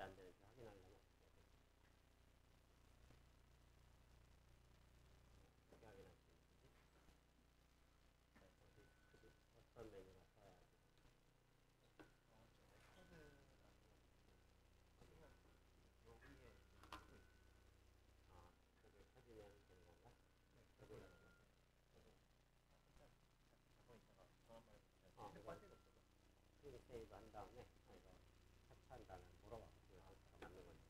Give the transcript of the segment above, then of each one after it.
안 되는지 확인하려면 어떻게 해야 되지? 어떻게 확인할 수 있는지? 어떤 메뉴가 써야 하지? 아, 저기 켜지면 되는 건가? 여기가 스크린 세이브 한 다음에 이거 캡처한 다음에 물어봐. 이거 상태가 맞는 건지.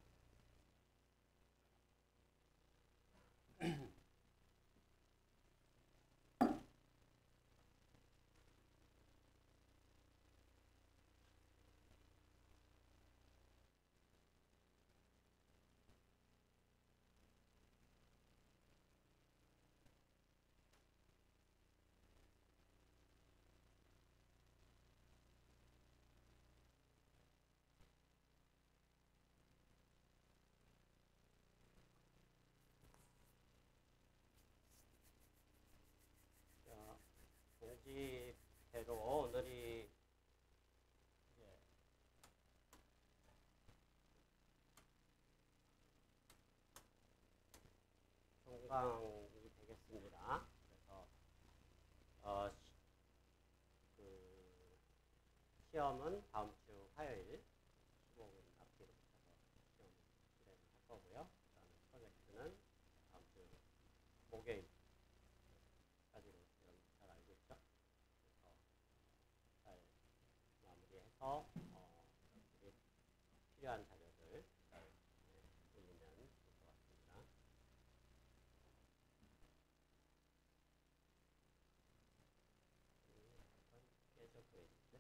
자, 공지대로 오늘이 이제 종강이 되겠습니다. 그래서 그 시험은 다음 주 화요일 15분 앞뒤로 붙여서 시험 실행을 할 거고요. 그 다음에 프로젝트는 다음 주 목요일까지로 잘 알고 있죠? 그래서 잘 마무리해서 여러분들이 필요한 자료들 잘 올리면 좋을 것 같습니다. 잠깐 깨져 보이는데?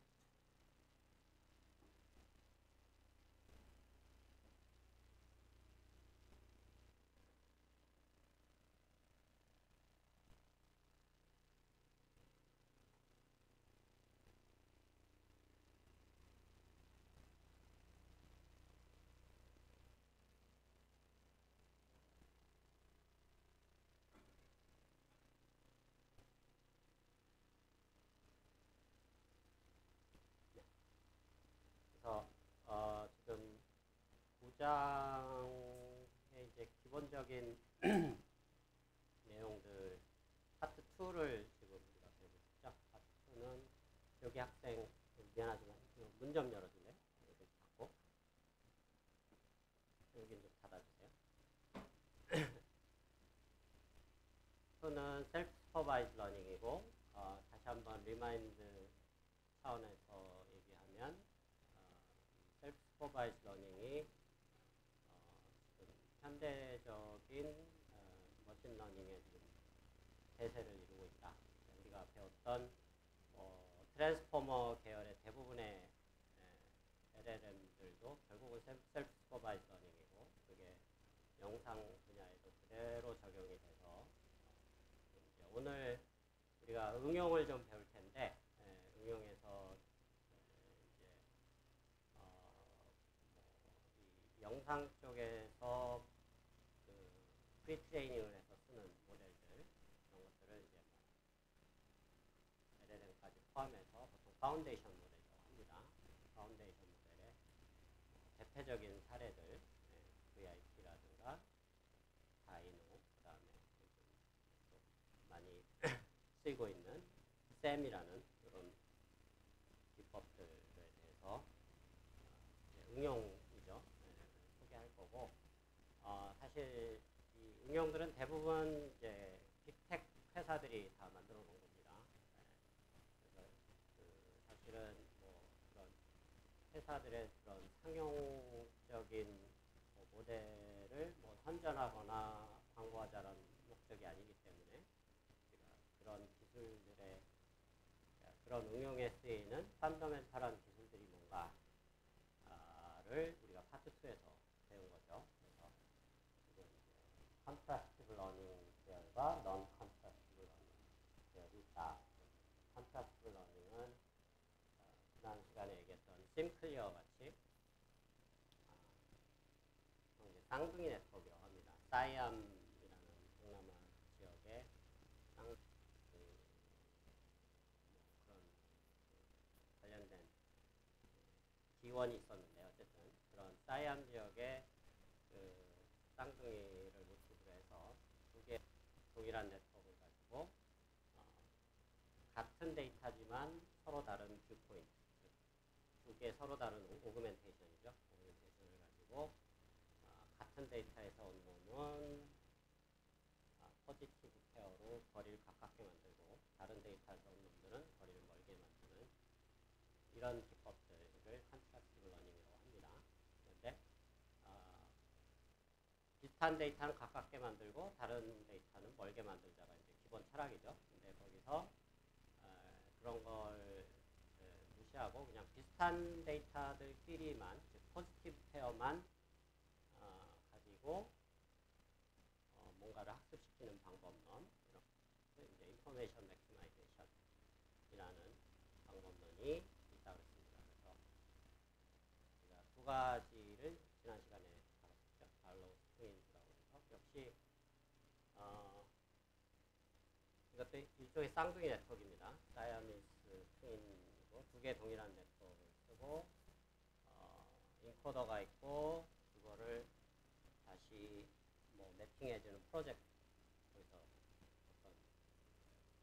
네. 그래서 지금 9장의 이제 기본적인 내용들 파트 2를 지금 우리가 배우고 있죠. 파트 2는 여기 학생 미안하지만 문 좀 열어줄래요? 여기 닫고 여기 좀 닫아주세요. 2는 셀프 슈퍼바이즈 러닝이고 다시 한번 리마인드 차원에서 얘기하면 셀프 슈퍼바이즈 러닝이 지금 현대적인 머신러닝의 지금 대세를 이루고 있다. 우리가 배웠던 트랜스포머 계열의 대부분의 LLM들도 결국은 셀프 슈퍼바이즈 러닝이고 그게 영상 분야에도 그대로 적용이 돼서 이제 오늘 우리가 응용을 좀 배울 텐데 응용에서 이제 이 영상 쪽에서 그 프리트레이닝을 해서 쓰는 모델들 이런 것들을 이제 LLM까지 포함해서 보통 파운데이션 모델이라고 합니다. 파운데이션 모델의 대표적인 사례들 VIP라든가 다이노 그 다음에 요즘 많이 쓰이고 있는 쌤이라는 이런 기법들에 대해서 응용이죠. 소개할 거고 사실 이 응용들은 대부분 이제 빅텍 회사들이 다 만들어 놓은 겁니다. 그래서 사실은 뭐 그런 회사들의 그런 상용적인 모델을 뭐 선전하거나 광고하자는 목적이 아니기 때문에 우리가 그런 기술들의 그런 응용에 쓰이는 펀더멘탈한 기술들이 뭔가를 우리가 파트 2에서 배운 거죠. 그래서 지금 컨트라스티브 러닝 계열과 넌 컨트라스티브 러닝 계열이 있다. 컨트라스티브 러닝은 지난 시간에 얘기했던 심클리어 같이 쌍둥이 네트워크라고 합니다. 사이암이라는 동남아 지역의 그런 관련된 기원이 있었는데 어쨌든 그런 사이암 지역의 그 쌍둥이를 모티브로 해서 두 개 동일한 네트워크를 가지고 같은 데이터지만 서로 다른 뷰포인트, 두 개 서로 다른 오그멘테이션이죠. 오그멘테이션을 가지고 같은 데이터에서 온 놈은 포지티브 페어로 거리를 가깝게 만들고 다른 데이터에서 온 놈들은 거리를 멀게 만드는 이런 기법들을 컨트라스티브 러닝이라고 합니다. 그런데 비슷한 데이터는 가깝게 만들고 다른 데이터는 멀게 만들자가 이제 기본 철학이죠. 근데 거기서 그런 걸 무시하고 그냥 비슷한 데이터들끼리만 즉 포지티브 페어만 가지고 뭔가를 학습시키는 방법론, 이제 인포메이션 맥시마이제이션이라는 방법론이 있다고 했습니다. 그래서 제가 두 가지를 지난 시간에 다뤘죠. 발로 트윈즈라고 해서 역시 이것도 일종의 쌍둥이 네트워크입니다. 사이아미스 트윈이고 두 개 동일한 네트워크를 쓰고 인코더가 있고 그거를 다시 뭐 매핑해주는 프로젝트, 거기서 어떤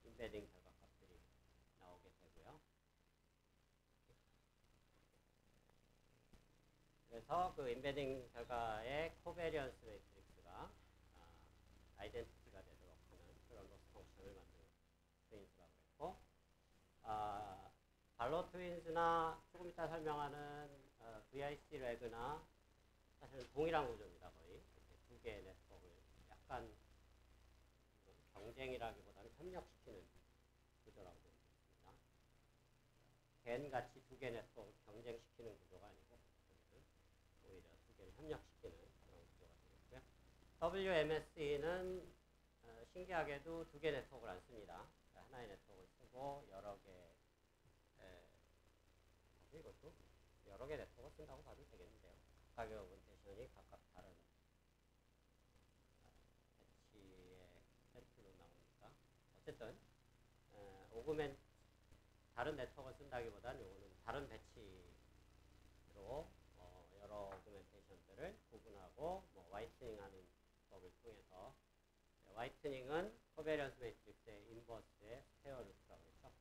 인베딩 결과값들이 나오게 되고요. 그래서 그 인베딩 결과의 코베리언스 매트릭스가 아이덴티티가 되도록 하는 그런 로스 펑션을 만드는 트윈즈라고 했고, 발로 트윈즈나 조금 이따 설명하는 VIC 레그나 사실은 동일한 구조입니다. 거의 두 개의 네트워크를 약간 경쟁이라기보다는 협력시키는 구조라고 볼 수 있습니다. 겐같이 두 개 네트워크를 경쟁시키는 구조가 아니고 오히려 두 개를 협력시키는 그런 구조가 되겠고요. WMSE는 신기하게도 두 개 네트워크를 안 씁니다. 하나의 네트워크를 쓰고 여러 개, 사실 이것도 여러 개 네트워크를 쓴다고 봐도 되겠는데요. 각각의 오그멘테이션이 각각 다른 배치의 샘플로 나오니까 어쨌든 다른 네트워크를 쓴다기보다는 이거는 다른 배치로 여러 오그멘테이션들을 구분하고 뭐 와이트닝하는 법을 통해서, 와이트닝은 코베리언스 매트릭스의 인버스의 스퀘어 루트라고 했죠.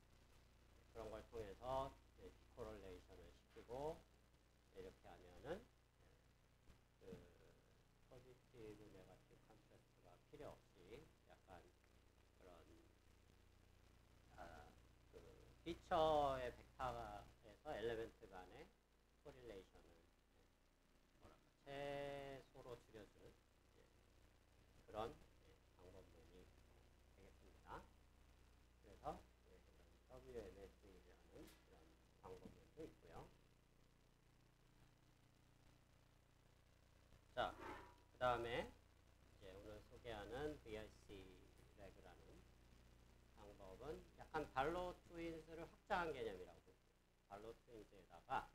그런 걸 통해서 디코렐레이션을 시키고 이렇게 하면은 그 포지티브 네거티브 컨트라스트가 필요 없이 약간 그런 그 피처의 벡터에서 엘리멘트 간의 코릴레이션을 최소로 줄여주는 그런 방법론이 되겠습니다. 그래서 WMS라는 그런 방법론도 있고요. 자, 그 다음에 이제 오늘 소개하는 VIC 레그라는 방법은 약간 발로 트윈스를 확장한 개념이라고 볼 수 있어요. 발로 트윈스에다가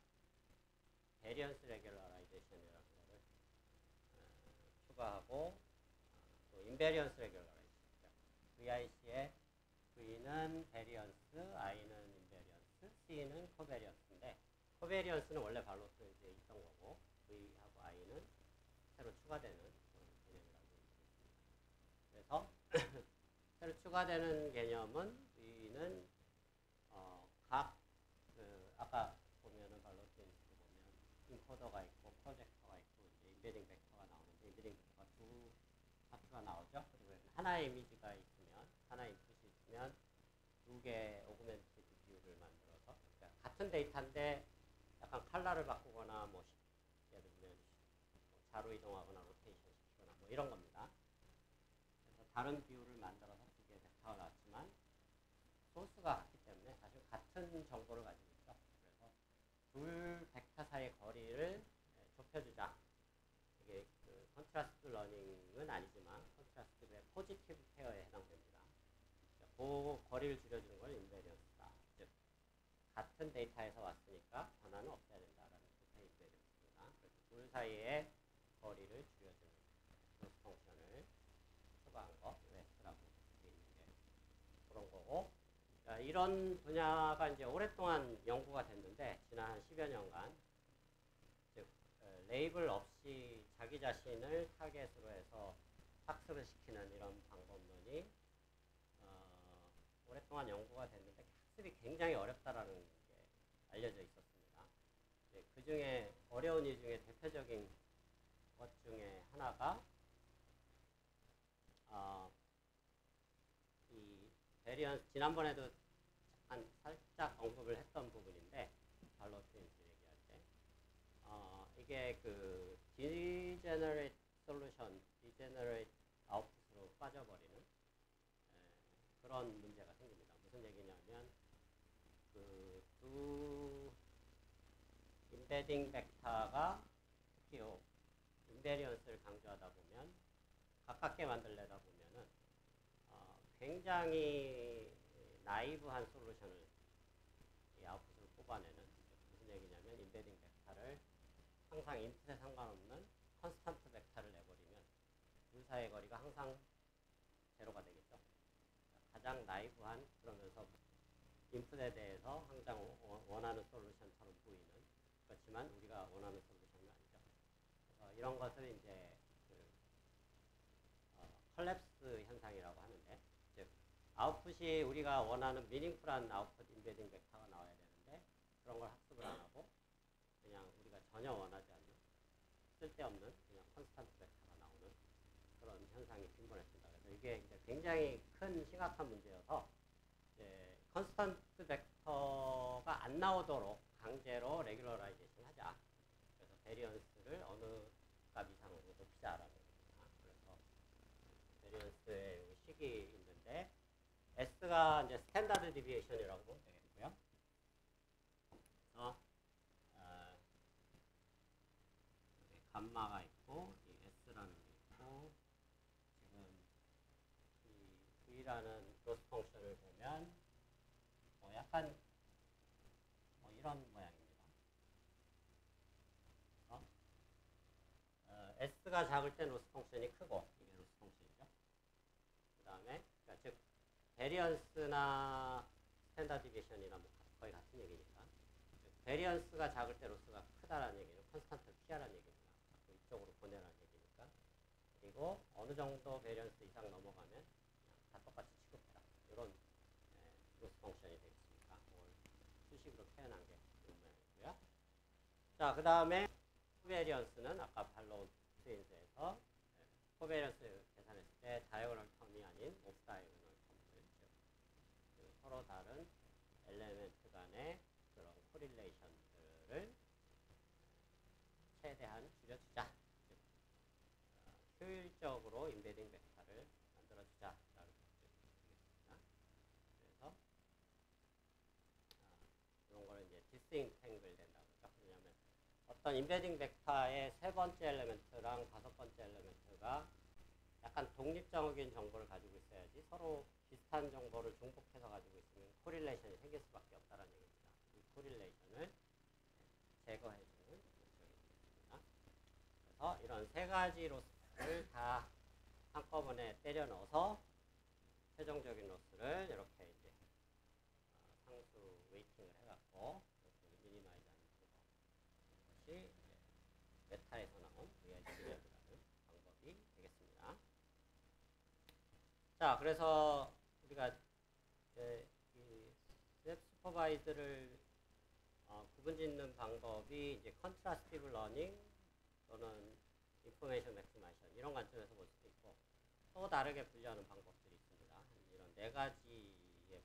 베리언스 레귤러라이제이션이라는 것을 추가하고 또 인베리언스 레귤러라이제이션, VIC의 V는 베리언스, I는 인베리언스, C는 코베리언스인데 코베리언스는 원래 발로 트윈스에 있던 거고 V하고 I는 새로 추가되는 개념이라고 볼 수 있습니다. 그래서 새로 추가되는 개념은 V는 아까 보면은 발로 트윈스 보면 인코더가 있고 프로젝터가 있고 이제 인베딩 벡터가 나오는데 인베딩 벡터가 두 파트가 나오죠. 그리고 하나의 이미지가 있으면 하나의 인풋이 있으면 두 개의 오그멘티드 뷰를 만들어서, 그러니까 같은 데이터인데 약간 컬러를 바꾸거나 뭐 예를 들면 자로 이동하거나 로테이션 시키거나 뭐 이런 겁니다. 그래서 다른 뷰를 만들어서 두 개의 벡터가 나왔지만 소스가 같기 때문에 사실 같은 정보를 가지고 있죠. 그래서 둘 벡터 사이의 거리를 좁혀주자. 이게 그 컨트라스트 러닝은 아니지만 컨트라스트의 포지티브 페어에 해당됩니다. 그 거리를 줄여주는 걸 인베리언스다. 즉 같은 데이터에서 왔으니까 변화는 없어야 된다라는 뜻의 인베리언스입니다. 그래서 둘 사이의 거리를 줄여주는 로스 펑션을 추가한 거, 웨스트라고 되어 있는 게 그런 거고, 이런 분야가 이제 오랫동안 연구가 됐는데 지난 한 10여 년간, 즉 레이블 없이 자기 자신을 타겟으로 해서 학습을 시키는 이런 방법론이 오랫동안 연구가 됐는데 학습이 굉장히 어렵다라는 게 알려져 있었습니다. 그 중에 어려운 일 중에 대표적인 것 중에 하나가 이 베리언스, 지난번에도 살짝 언급을 했던 부분인데 발로 트윈스 얘기할 때 이게 그 디제너레이트 솔루션, 디제너레이트 아웃풋으로 빠져버리는 그런 문제가 생깁니다. 무슨 얘기냐면 그 두 인베딩 벡터가 특히 인베리언스를 강조하다 보면 가깝게 만들려다 보면은 굉장히 나이브한 솔루션을 이 아웃풋으로 뽑아내는, 무슨 얘기냐면 인베딩 벡터를 항상 인풋에 상관없는 컨스턴트 벡터를 내버리면 둘 사이의 거리가 항상 제로가 되겠죠. 가장 나이브한, 그러면서 인풋에 대해서 항상 원하는 솔루션처럼 보이는, 그렇지만 우리가 원하는 솔루션은 아니죠. 그래서 이런 것을 이제 컬랩스 현상이라고 하는데, 즉 아웃풋이 우리가 원하는 미닝풀한 아웃풋 인베딩 벡터가 나와야 되는데 그런 걸 학습을 안 하고 그냥 우리가 전혀 원하지 않는 쓸데없는 그냥 컨스탄트 벡터가 나오는 그런 현상이 빈번했습니다. 그래서 이게 이제 굉장히 큰 심각한 문제여서 이제 컨스탄트 벡터가 안 나오도록 강제로 레귤러라이제이션 하자. 그래서 베리언스를 어느 값 이상으로 높이자라는 겁니다. 그래서 베리언스의 식이 있는데 S가 이제 스탠다드 디비에이션이라고 보면 되겠고요. 그래서 감마가 있고 이 S라는 게 있고, 지금 이 V라는 로스 펑션을 보면 약간 이런 모양입니다. S가 작을 땐 로스 펑션이 크고, 이게 로스 펑션이죠. 그 다음에 그러니까 즉 베리언스나 스탠다드 디비에이션이나 뭐 거의 같은 얘기니까, 베리언스가 작을 때 로스가 크다라는 얘기는 컨스탄트 P라는 얘기입니다. 이쪽으로 보내라는 얘기니까. 그리고 어느 정도 베리언스 이상 넘어가면 그냥 다 똑같이 취급해라. 이런 로스 펑션이 되겠습니까? 수식으로 표현한 게 이런 모양이고요. 자, 그 다음에 코베리언스는 아까 발로 트윈스에서 코베리언스 계산했을 때 다이어고널 텀이 아닌 오프 다이어고널 텀들, 즉 서로 다른 엘레멘트 간의 그런 코릴레이션들을 최대한 줄여주자. 즉 효율적으로 인베딩 벡터를 만들어주자라는 뜻이겠습니다. 그래서 이런 거를 이제 디스인탱글 된다고 그러죠. 왜냐하면 어떤 인베딩 벡터의 세 번째 엘리멘트랑 다섯 번째 엘리멘트가 약간 독립적인 정보를 가지고 있어야지 서로 비슷한 정보를 중복해서 가지고 있으면 코릴레이션이 생길 수밖에 없다는 얘기입니다. 이 코릴레이션을 제거해주는 목적이 되겠습니다. 그래서 이런 세 가지 로스를 다 한꺼번에 때려 넣어서 최종적인 로스를 이렇게 이제 상수 웨이팅을 해갖고 미니마이즈 하는 방법, 이것이 이제 메타에서 나온 VIG라는 방법이 되겠습니다. 자, 그래서 우리가 이 웹 슈퍼바이즈를 구분 짓는 방법이 이제 컨트라스티브 러닝 또는 인포메이션 맥시마이션 이런 관점에서 볼 수도 있고, 또 다르게 분류하는 방법들이 있습니다. 이런 네 가지의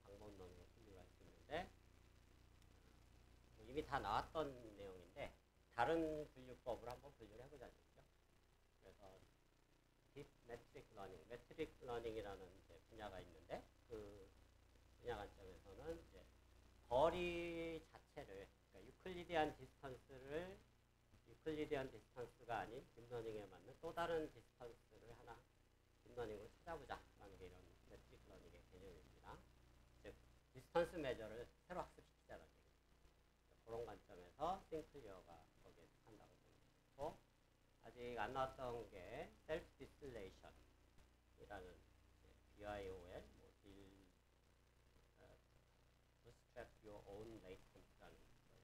방법론으로 분류가 있는데 이미 다 나왔던 내용인데 다른 분류법으로 한번 분류를 해보자죠. 그래서 딥 매트릭 러닝, 매트릭 러닝이라는 이제 분야가 있는데 그 분야 관점에서는 이제 거리 자체를, 그러니까 유클리디안 디스턴스가 아닌 딥러닝에 맞는 또 다른 디스턴스를 하나 딥러닝으로 찾아보자라는 게 이런 매트릭 러닝의 개념입니다. 즉 디스턴스 메저를 새로 학습시키자는 얘기입니다. 그런 관점에서 싱클리어가 거기에 한다고 보고, 아직 안 나왔던 게 셀프 디스틸레이션이라는 BIOL, Bootstrap Your Own Latent라는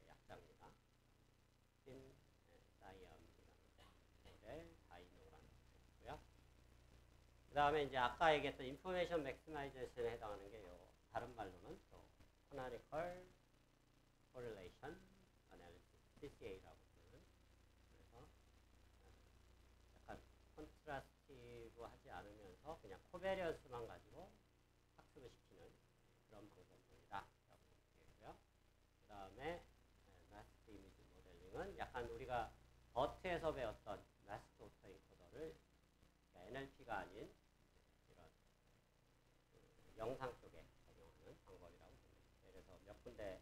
약자입니다. Thin 그 다음에 이제 아까 얘기했던 인포메이션 맥시마이제이션에 해당하는 게요. 다른 말로는 또 canonical correlation analysis, CCA라고 부르는. 그래서 약간 컨트라스티브하지 않으면서 그냥 코베리언스만 가지고 학습을 시키는 그런 방법입니다. 라고 얘기했고요. 그 다음에 마스터 이미지 모델링은 약간 우리가 버트에서 배웠던 마스터 오토 인코더를 NLP가 아닌 이런 그 영상 쪽에 적용하는 방법이라고 봅니다. 그래서 몇 군데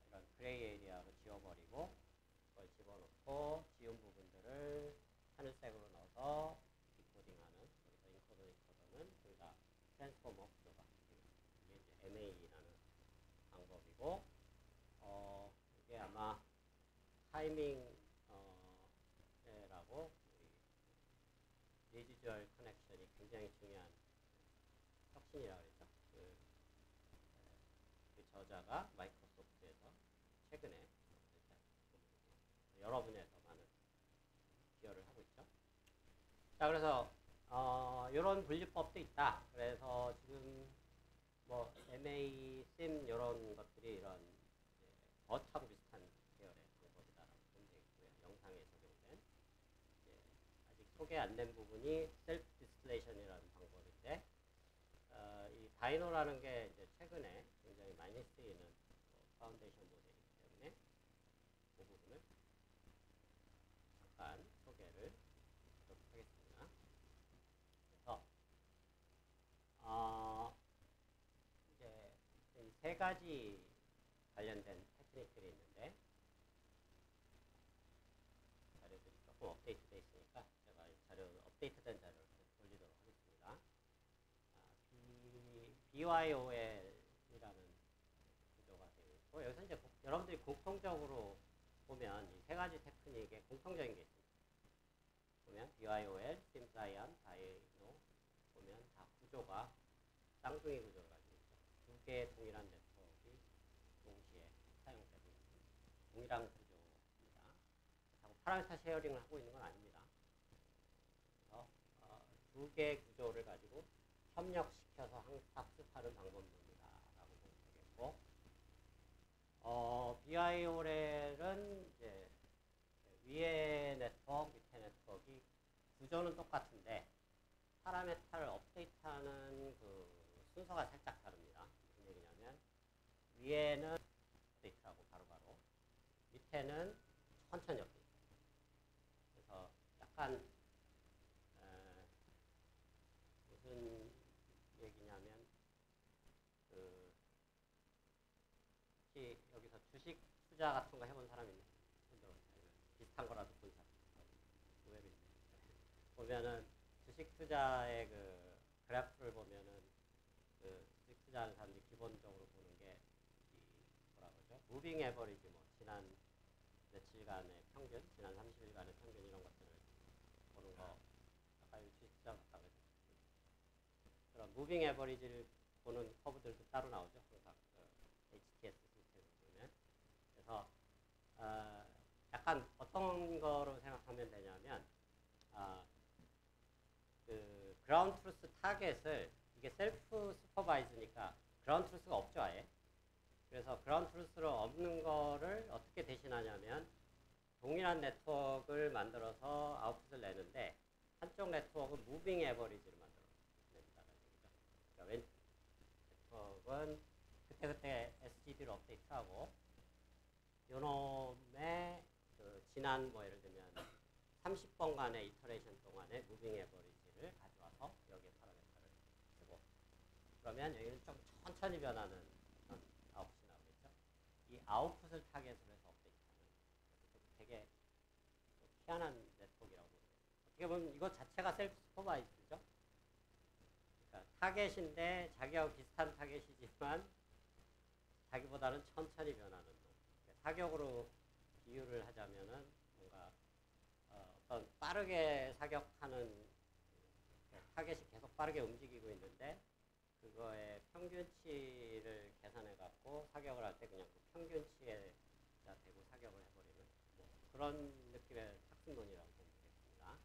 이런 그레이 에리아로 지워버리고 그걸 집어넣고 지운 부분들을 하늘색으로 넣어서 디코딩하는, 여기서 인코더 디코더는 둘 다 트랜스포머 구조가 이게 이제 MA라는 방법이고, 이게 아마 타이밍 라고 리지주얼 커넥션이 굉장히 중요한 혁신이라고 그랬죠. 그 저자가 마이크로소프트에서 최근에 여러 분야에서 많은 기여를 하고 있죠. 자, 그래서 이런 분류법도 있다. 그래서 지금 뭐 MA, SIM 이런 것들이 이런 버트하고 비슷한 계열의 방법이다라고 보면 되겠고요. 영상에 적용된 아직 소개 안 된 부분이 셀프 디스플레이션이라는 방법인데, 이 다이노라는 게 이제 최근에 굉장히 많이 쓰이는 파운데이션 모델이기 때문에 그 부분을 잠깐 소개를 하도록 하겠습니다. 그래서 이제 이 세 가지 관련된 테크닉들이 있는데, 자료들이 조금 업데이트되어 있으니까 제가 자료 업데이트된 자료를 돌리도록 하겠습니다. BYOL이라는 구조가 되어 있고, 여기서 이제 여러분들이 공통적으로 보면 이 세 가지 테크닉에 공통적인 게 있습니다. 보면 BYOL, SimCyan, 다이노 보면 다 구조가 쌍둥이 구조를 가지고 있죠. 두 개의 동일한 네트워크가 동시에 사용되고 있는 동일한 구조입니다. 자꾸 파라미터 쉐어링을 하고 있는 건 아닙니다. 그래서 두 개의 구조를 가지고 협력시켜서 학습하는 방법입니다. 라고 보면 되겠고, BIOL은 이제 위에 네트워크, 밑에 네트워크가 구조는 똑같은데 파라메타를 업데이트하는 그 순서가 살짝 다릅니다. 무슨 얘기냐면 위에는 업데이트하고 바로바로, 밑에는 천천히 업데이트해요. 그래서 약간 무슨 얘기냐면 혹시 여기서 주식 투자 같은 거 해본 사람 있나요? 비슷한 거라도 본 사람 의외로 있네요. 보면은 주식 투자의 그 그래프를 보면은 그 주식 투자하는 사람들이 기본적으로 보는 게 뭐라 그러죠? 무빙 에버리지, 뭐 지난 며칠간의 평균, 지난 30일간의 평균 이런 것들을 보는 거, 아까 주식 투자 같다고 했죠. 그런 무빙 에버리지를 보는 커브들도 따로 나오죠. 항상 그 HTS 시스템을 보면. 그래서 약간 어떤 거로 생각하면 되냐면, 그 그라운드 트루스 타겟을, 이게 셀프 슈퍼바이즈니까 그라운드 트루스가 없죠, 아예. 그래서 그라운드 트루스를 없는 거를 어떻게 대신하냐면 동일한 네트워크를 만들어서 아웃풋을 내는데, 한쪽 네트워크는 무빙 에버리지를 만들어낸다는 얘기죠. 그러니까 왼 네트워크는 그때그때 SGD를 업데이트하고, 요놈의 그 지난 뭐 예를 들면 30번간의 이터레이션 동안의 무빙 에버리지를 가져와서 여기에 파라메터를 쓰고, 그러면 여기는 좀 천천히 변하는 아웃풋이 나오겠죠. 이 아웃풋을 타겟으로 해서 업데이트하는, 되게 희한한 네트워크라고 보면 돼요. 어떻게 보면 이거 자체가 셀프 슈퍼바이즈죠. 그러니까 타겟인데 자기하고 비슷한 타겟이지만 자기보다는 천천히 변하는 놈. 그러니까 사격으로 비유를 하자면은 뭔가 어떤 빠르게 사격하는 타겟이 계속 빠르게 움직이고 있는데 그거의 평균치를 계산해 갖고 사격을 할 때 그냥 그 평균치에다 대고 사격을 해버리는 뭐 그런 느낌의 학습론이라고 보면 되겠습니다.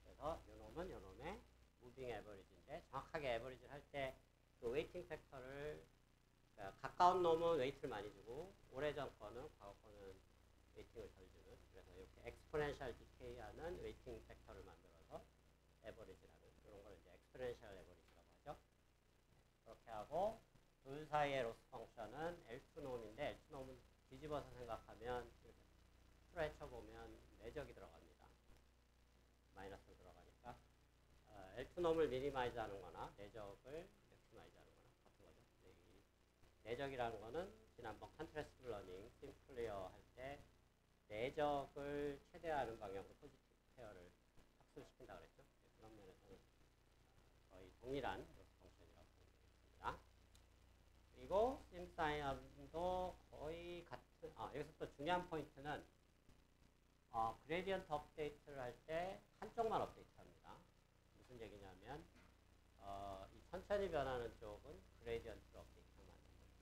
그래서 요놈은 요놈의 무빙 에버리지인데 정확하게 에버리지를 할 때 그 웨이팅 팩터를 그러니까 가까운 놈은 웨이트를 많이 주고 오래전 거는 과거 거는 웨이팅을 덜 주는 그래서 이렇게 엑스포넨셜 디케이하는 웨이팅 팩터를 만들어서 에버리지라는 이런 걸 이제 엑스포넨셜 에버리지라고 하죠. 그렇게 하고 둘 사이의 로스 펑션은 L2 놈인데 L2 놈은 뒤집어서 생각하면 이렇게 풀어헤쳐보면 내적이 들어갑니다. 마이너스로 들어가니까 L2 놈을 미니마이즈 하는 거나 내적을 맥시마이즈 하는 거나 같은 거죠. 내적이라는 거는 지난번 컨트래스트 러닝, 심플리어 할 때 내적을 최대화하는 방향으로 포지티브 페어를 학습시킨다 그랬죠. 그런 면에서는 거의 동일한 로스 펑션이라고 보면 되겠습니다. 그리고 심사이언도 거의 같은, 여기서 또 중요한 포인트는 그레디언트 업데이트를 할 때 한쪽만 업데이트합니다. 무슨 얘기냐면 이 천천히 변하는 쪽은 그레디언트를 업데이트하면 안 됩니다.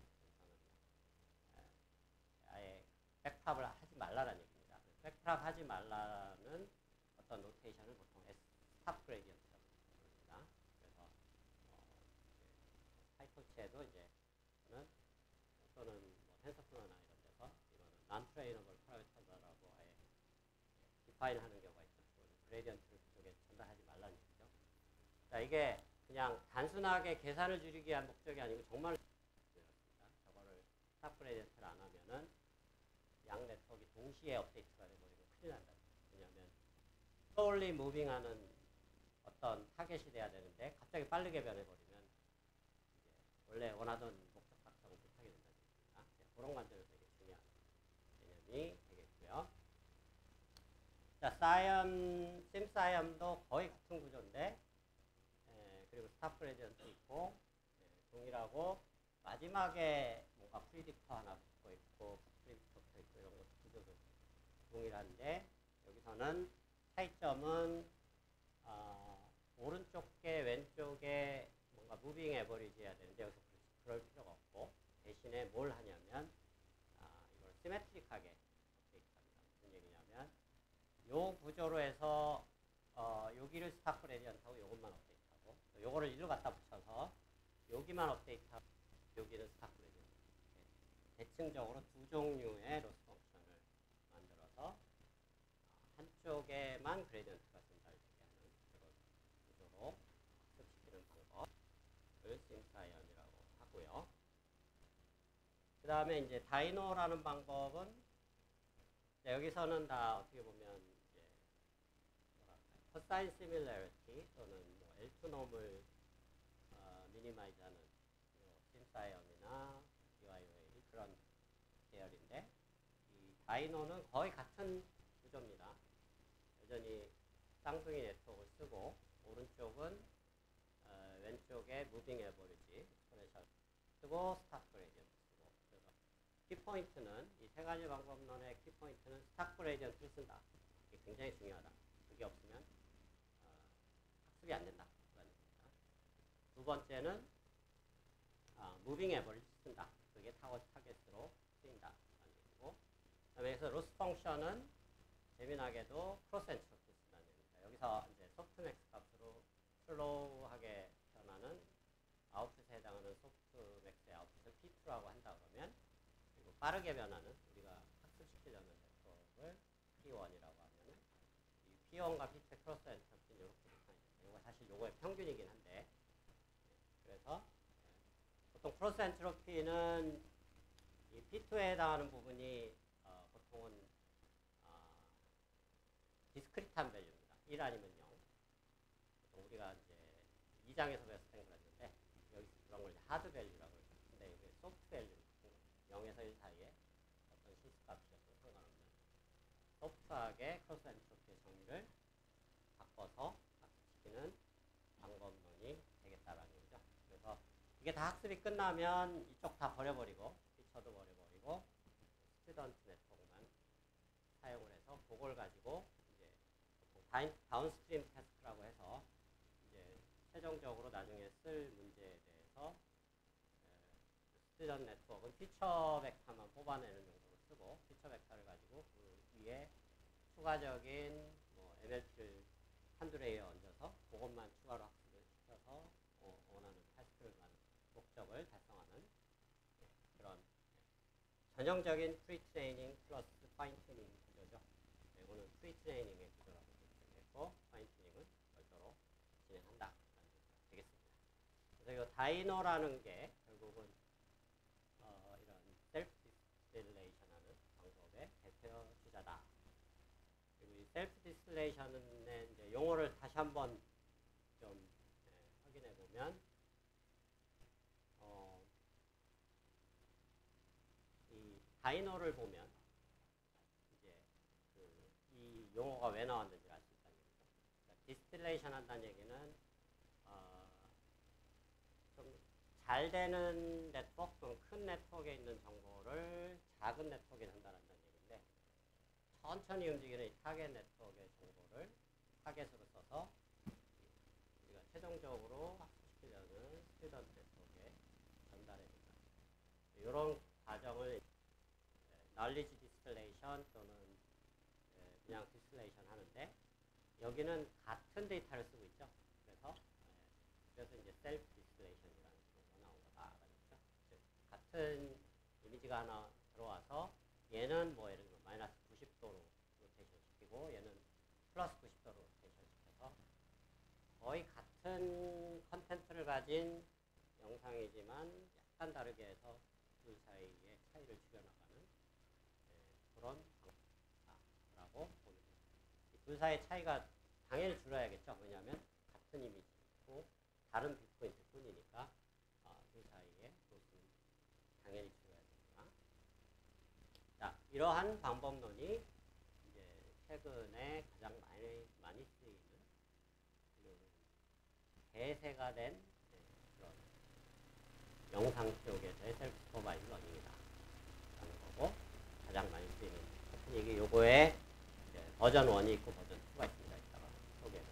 아예 백탑을 하지 말라는 얘기입니다. 백탑 하지 말라는 어떤 노테이션을 보통 스탑 그레디언트라고 부릅니다. 그래서 파이토치에도 이제 저는 또는 뭐 텐서플로나 이런 데서 이거는 non-trainable parameter라고 아예 디파인하는 경우가 있죠. 그레디언트를 그쪽에 전달하지 말라는 얘기죠. 자, 이게 그냥 단순하게 계산을 줄이기 위한 목적이 아니고 정말 그렇습니다. 저거를 스탑 그레디언트를 안 하면은 양 네트워크가 동시에 업데이트가 돼버리면 큰일 난다. 왜냐하면 slowly moving 하는 어떤 타겟이 돼야 되는데 갑자기 빠르게 변해버리면 이제 원래 원하던 목적 달성을 못하게 된다는 얘기입니다. 그런 관점에서 되게 중요한 개념이 되겠고요. 자, 심사이언도 거의 같은 구조인데 그리고 스탑 그레디언트 있고 동일하고 마지막에 뭔가 프리딕터 하나 붙고 있고 프리딕터 붙어 있고 이런 것 구조도 동일한데 여기서는 차이점은 오른쪽 게 왼쪽에 뭔가 무빙 에버리지 해야 되는데 여기서 그럴 필요가 없고 대신에 뭘 하냐면 이걸 시메트릭하게 업데이트합니다. 무슨 얘기냐면 요 구조로 해서 여기를 스탑 그레디언트하고 요것만 업데이트하고 요거를 일로 갖다 붙여서 여기만 업데이트하고 여기는 스탑 그레디언트 대칭적으로 두 종류의 로스 펑션을 만들어서 한쪽에만 그레디언트가 전달되게 하는 그런 구조로 학습시키는 방법을 심사이언이라고 하고요. 그 다음에 이제 다이노라는 방법은 여기서는 다 어떻게 보면 이제 코사인 시밀러리티 또는 뭐 L2 놈을 미니마이즈하는 심사이언이나 DYOA 그런 계열인데 이 다이노는 거의 같은 구조입니다. 여전히 쌍둥이 네트워크를 쓰고 오른쪽은 왼쪽에 무빙 에버리지 익스포넨셜 쓰고 스탑 그레디언트 쓰고 그래서 키포인트는 이 세 가지 방법론의 키포인트는 스탑 그레디언트를 쓴다. 이게 굉장히 중요하다. 그게 없으면 학습이 안 된다. 두 번째는 무빙 에버리지 쓴다. 그게 타겟으로 쓰인다. 고 그다음에 여기서 로스 펑션은 재미나게도 크로스 엔트로피 쓴다는 얘기입니다. 여기서 이제 소프트맥스 값으로 슬로우하게 변하는 아웃풋에 해당하는 소프트맥스의 아웃풋을 P2라고 한다 그러면 그리고 빠르게 변하는 우리가 학습시키려는 네트워크를 P1이라고 하면은 이 P1과 P2의 크로스 엔트로피는 이렇게 나타납니다. 이거 사실 요거의 평균이긴 한데 그래서 보통 크로스 엔트로피는 이 P2에 해당하는 부분이 보통은 디스크리트한 밸류입니다. 1 아니면 0. 보통 우리가 이제 2장에서 배웠을 땐 그랬는데 여기서 그런 걸 이제 하드 밸류라고 그러죠. 근데 이게 소프트 밸류 0에서 1 사이에 어떤 실수값이어도 상관없는 소프트하게 크로스 엔트로피의 정의를 바꿔서 학습시키는 방법론이 되겠다라는 얘기죠. 그래서 이게 다 학습이 끝나면 이쪽 다 버려버리고 피처도 버려버리고 스튜던트 네트워크만 사용을 해서 그걸 가지고 이제 다운스트림 태스크라고 해서 이제 최종적으로 나중에 쓸 문제에 대해서 스튜던트 네트워크는 피처 벡터만 뽑아내는 용도로 쓰고 피처 벡터를 가지고 그 위에 추가적인 뭐 MLP를 한두 레이어 얹어서 그것만 추가로 학습을 목적을 달성하는 그런 전형적인 프리트레이닝 플러스 파인튜닝 구조죠. 이거는 프리트레이닝의 구조라고 보시면 파인튜닝은 별도로 진행한다 되겠습니다. 그래서 이 다이노라는 게 결국은 이런 셀프 디스틸레이션하는 방법의 대표 주자다. 그리고 이 셀프 디스틸레이션의 이제 용어를 다시 한번 좀 확인해 보면 이 다이노를 보면 이제 이 용어가 왜 나왔는지 알 수 있다는 얘기죠. 그러니까 디스틸레이션 한다는 얘기는 좀 잘 되는 네트워크, 큰 네트워크에 있는 정보를 작은 네트워크에 전달한다는 얘기인데 천천히 움직이는 이 타겟 네트워크의 정보를 타겟으로 써서 우리가 최종적으로 학습시키려는 스튜던트 네트워크에 전달해준다. 이런 과정을 knowledge distillation 또는 그냥 distillation 하는데 여기는 같은 데이터를 쓰고 있죠. 그래서 이제 self distillation이라는 용어가 나온 거다라는 거죠. 같은 이미지가 하나 들어와서 얘는 뭐 예를 들면 마이너스 90도로 로테이션 시키고 얘는 플러스 90도로 로테이션 시켜서 거의 같은 컨텐츠를 가진 영상이지만 약간 다르게 해서 둘 사이의 차이를 줄여나가는 그런 방법이라고 보면 됩니다. 둘 사이의 차이가 당연히 줄어야겠죠. 왜냐하면 같은 이미지고 다른 빅포인트 뿐이니까 둘 사이의 로스는 당연히 줄여야 됩니다. 자, 이러한 방법론이 이제 최근에 가장 많이 쓰이는 대세가 된 그런 영상 쪽에서의 셀프 슈퍼바이즈 러닝이다 라는 거고 가장 많이 쓰이는 테크닉이 요거에 버전 1이 있고 버전 2가 있습니다. 이따가 소개를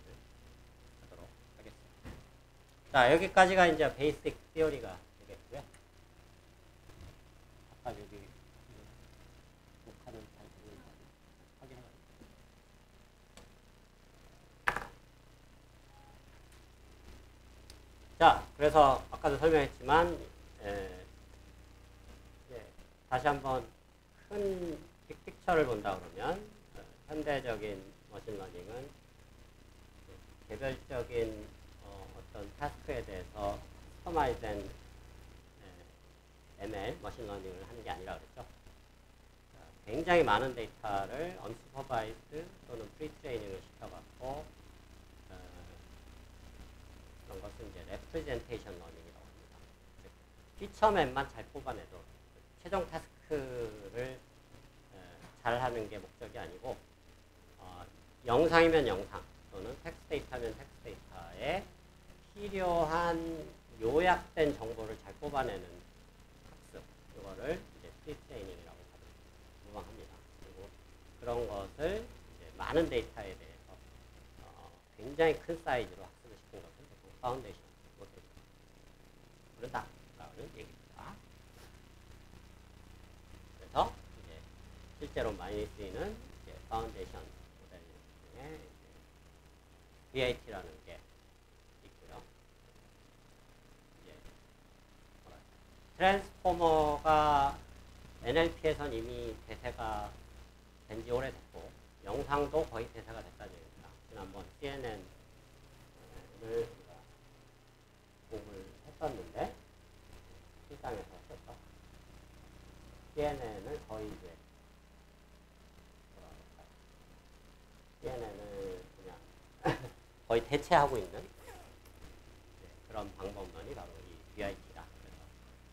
하도록 하겠습니다. 자, 여기까지가 이제 베이직 티어리가 되겠고요. 아까 여기 녹화는 잘 되고 있는지 확인해보겠습니다. 자, 그래서 아까도 설명했지만 다시 한번 큰 빅픽처를 본다 그러면 현대적인 머신러닝은 개별적인 어떤 타스크에 대해서 커스터마이즈된 ML 머신러닝을 하는 게 아니라 그랬죠. 굉장히 많은 데이터를 언슈퍼바이즈 또는 프리트레이닝을 시켜갖고 그런 것은 이제 레프레젠테이션 러닝이라고 합니다. 피처맨만 잘 뽑아내도 최종 타스크를 잘 하는 게 목적이 아니고 영상이면 영상 또는 텍스트 데이터면 텍스트 데이터에 필요한 요약된 정보를 잘 뽑아내는 학습, 이거를 이제 프리트레이닝이라고 무방합니다. 그리고 그런 것을 이제 많은 데이터에 대해서 굉장히 큰 사이즈로 학습을 시킨 것을 보통 파운데이션 모델 부른다라는 얘기입니다. 그래서 이제 실제로 많이 쓰이는 이제 파운데이션 모델 중에 BIT라는 게 있고요. 이제 트랜스포머가 NLP에선 이미 대세가 된 지 오래됐고 영상도 거의 대세가 됐다는 얘기입니다. 지난번 CNN을 공부를 했었는데 실상에서 썼죠. CNN을 거의 이제 CNN을 그냥 거의 대체하고 있는 그런 방법론이 바로 이 BIT다. 그래서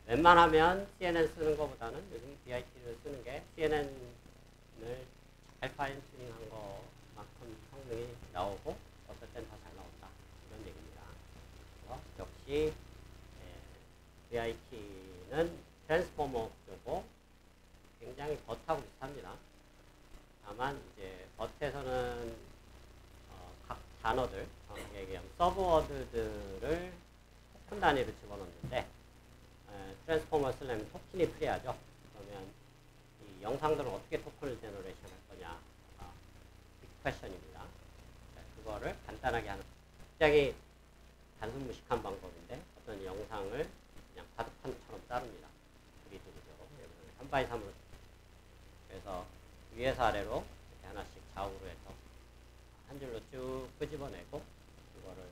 웬만하면 CNN 쓰는 것보다는 요즘 BIT를 쓰는 게 CNN을 잘 파인 튜닝한 것만큼 성능이 나오고 어떨 땐 더 잘 나온다. 이런 얘기입니다. 그래서 역시 BIT는 트랜스포머 구조고 굉장히 버트하고 비슷합니다. 다만 이제 버트에서는 각 단어들, 정확히 얘기하면 서브워드들을 토큰 단위로 집어넣는데 트랜스포머 쓰려면 토큰이 필요하죠. 그러면 이 영상들은 어떻게 토큰을 제너레이션 할 거냐 빅 퀘션입니다. 그거를 간단하게 하는 굉장히 단순 무식한 방법인데 어떤 영상을 그냥 바로 6x3으로. 그래서 위에서 아래로 이렇게 하나씩 좌우로 해서 한 줄로 쭉 끄집어내고 이거를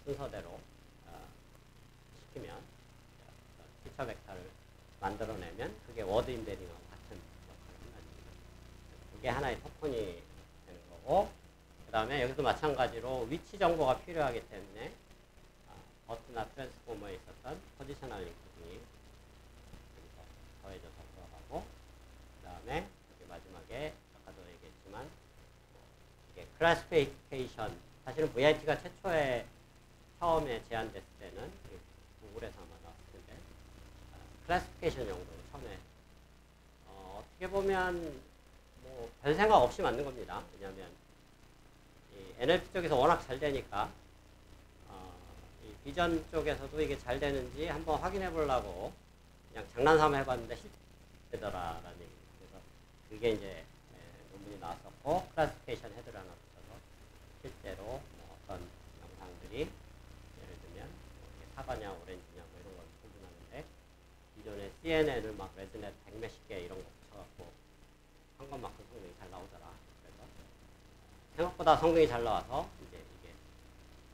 순서대로 시키면 피처 벡터를 만들어내면 그게 워드 임베딩하고 같은 역할을 한다는 거죠. 그게 하나의 토큰이 되는 거고, 그 다음에 여기도 마찬가지로 위치 정보가 필요하기 때문에 버트나 트랜스포머에 있었던 포지셔널 링크딩이 여기서 더해져서 들어가고, 그 다음에 여기 마지막에 아까도 얘기했지만 이게 클래시피케이션, 사실은 VIT가 최초에 처음에 제안됐을 때는 구글에서 아마 나왔을 텐데 클래시피케이션 용도로 처음에 어떻게 보면 뭐 별 생각 없이 만든 겁니다. 왜냐하면 이 NLP 쪽에서 워낙 잘 되니까 이 비전 쪽에서도 이게 잘 되는지 한번 확인해 보려고 그냥 장난삼아 해봤는데 실패되더라라는 얘기. 그래서 그게 이제 논문이 나왔었고, 클래시피케이션 헤드를 하나 붙여서 실제로 뭐 어떤 영상들이 예를 들면 뭐 사과냐 오렌지냐 뭐 이런 걸 구분하는데, 기존에 CNN을 막 레즈넷 100몇십 개 이런 거 붙여갖고 한 것만큼 성능이 잘 나오더라. 그래서 생각보다 성능이 잘 나와서 이제 이게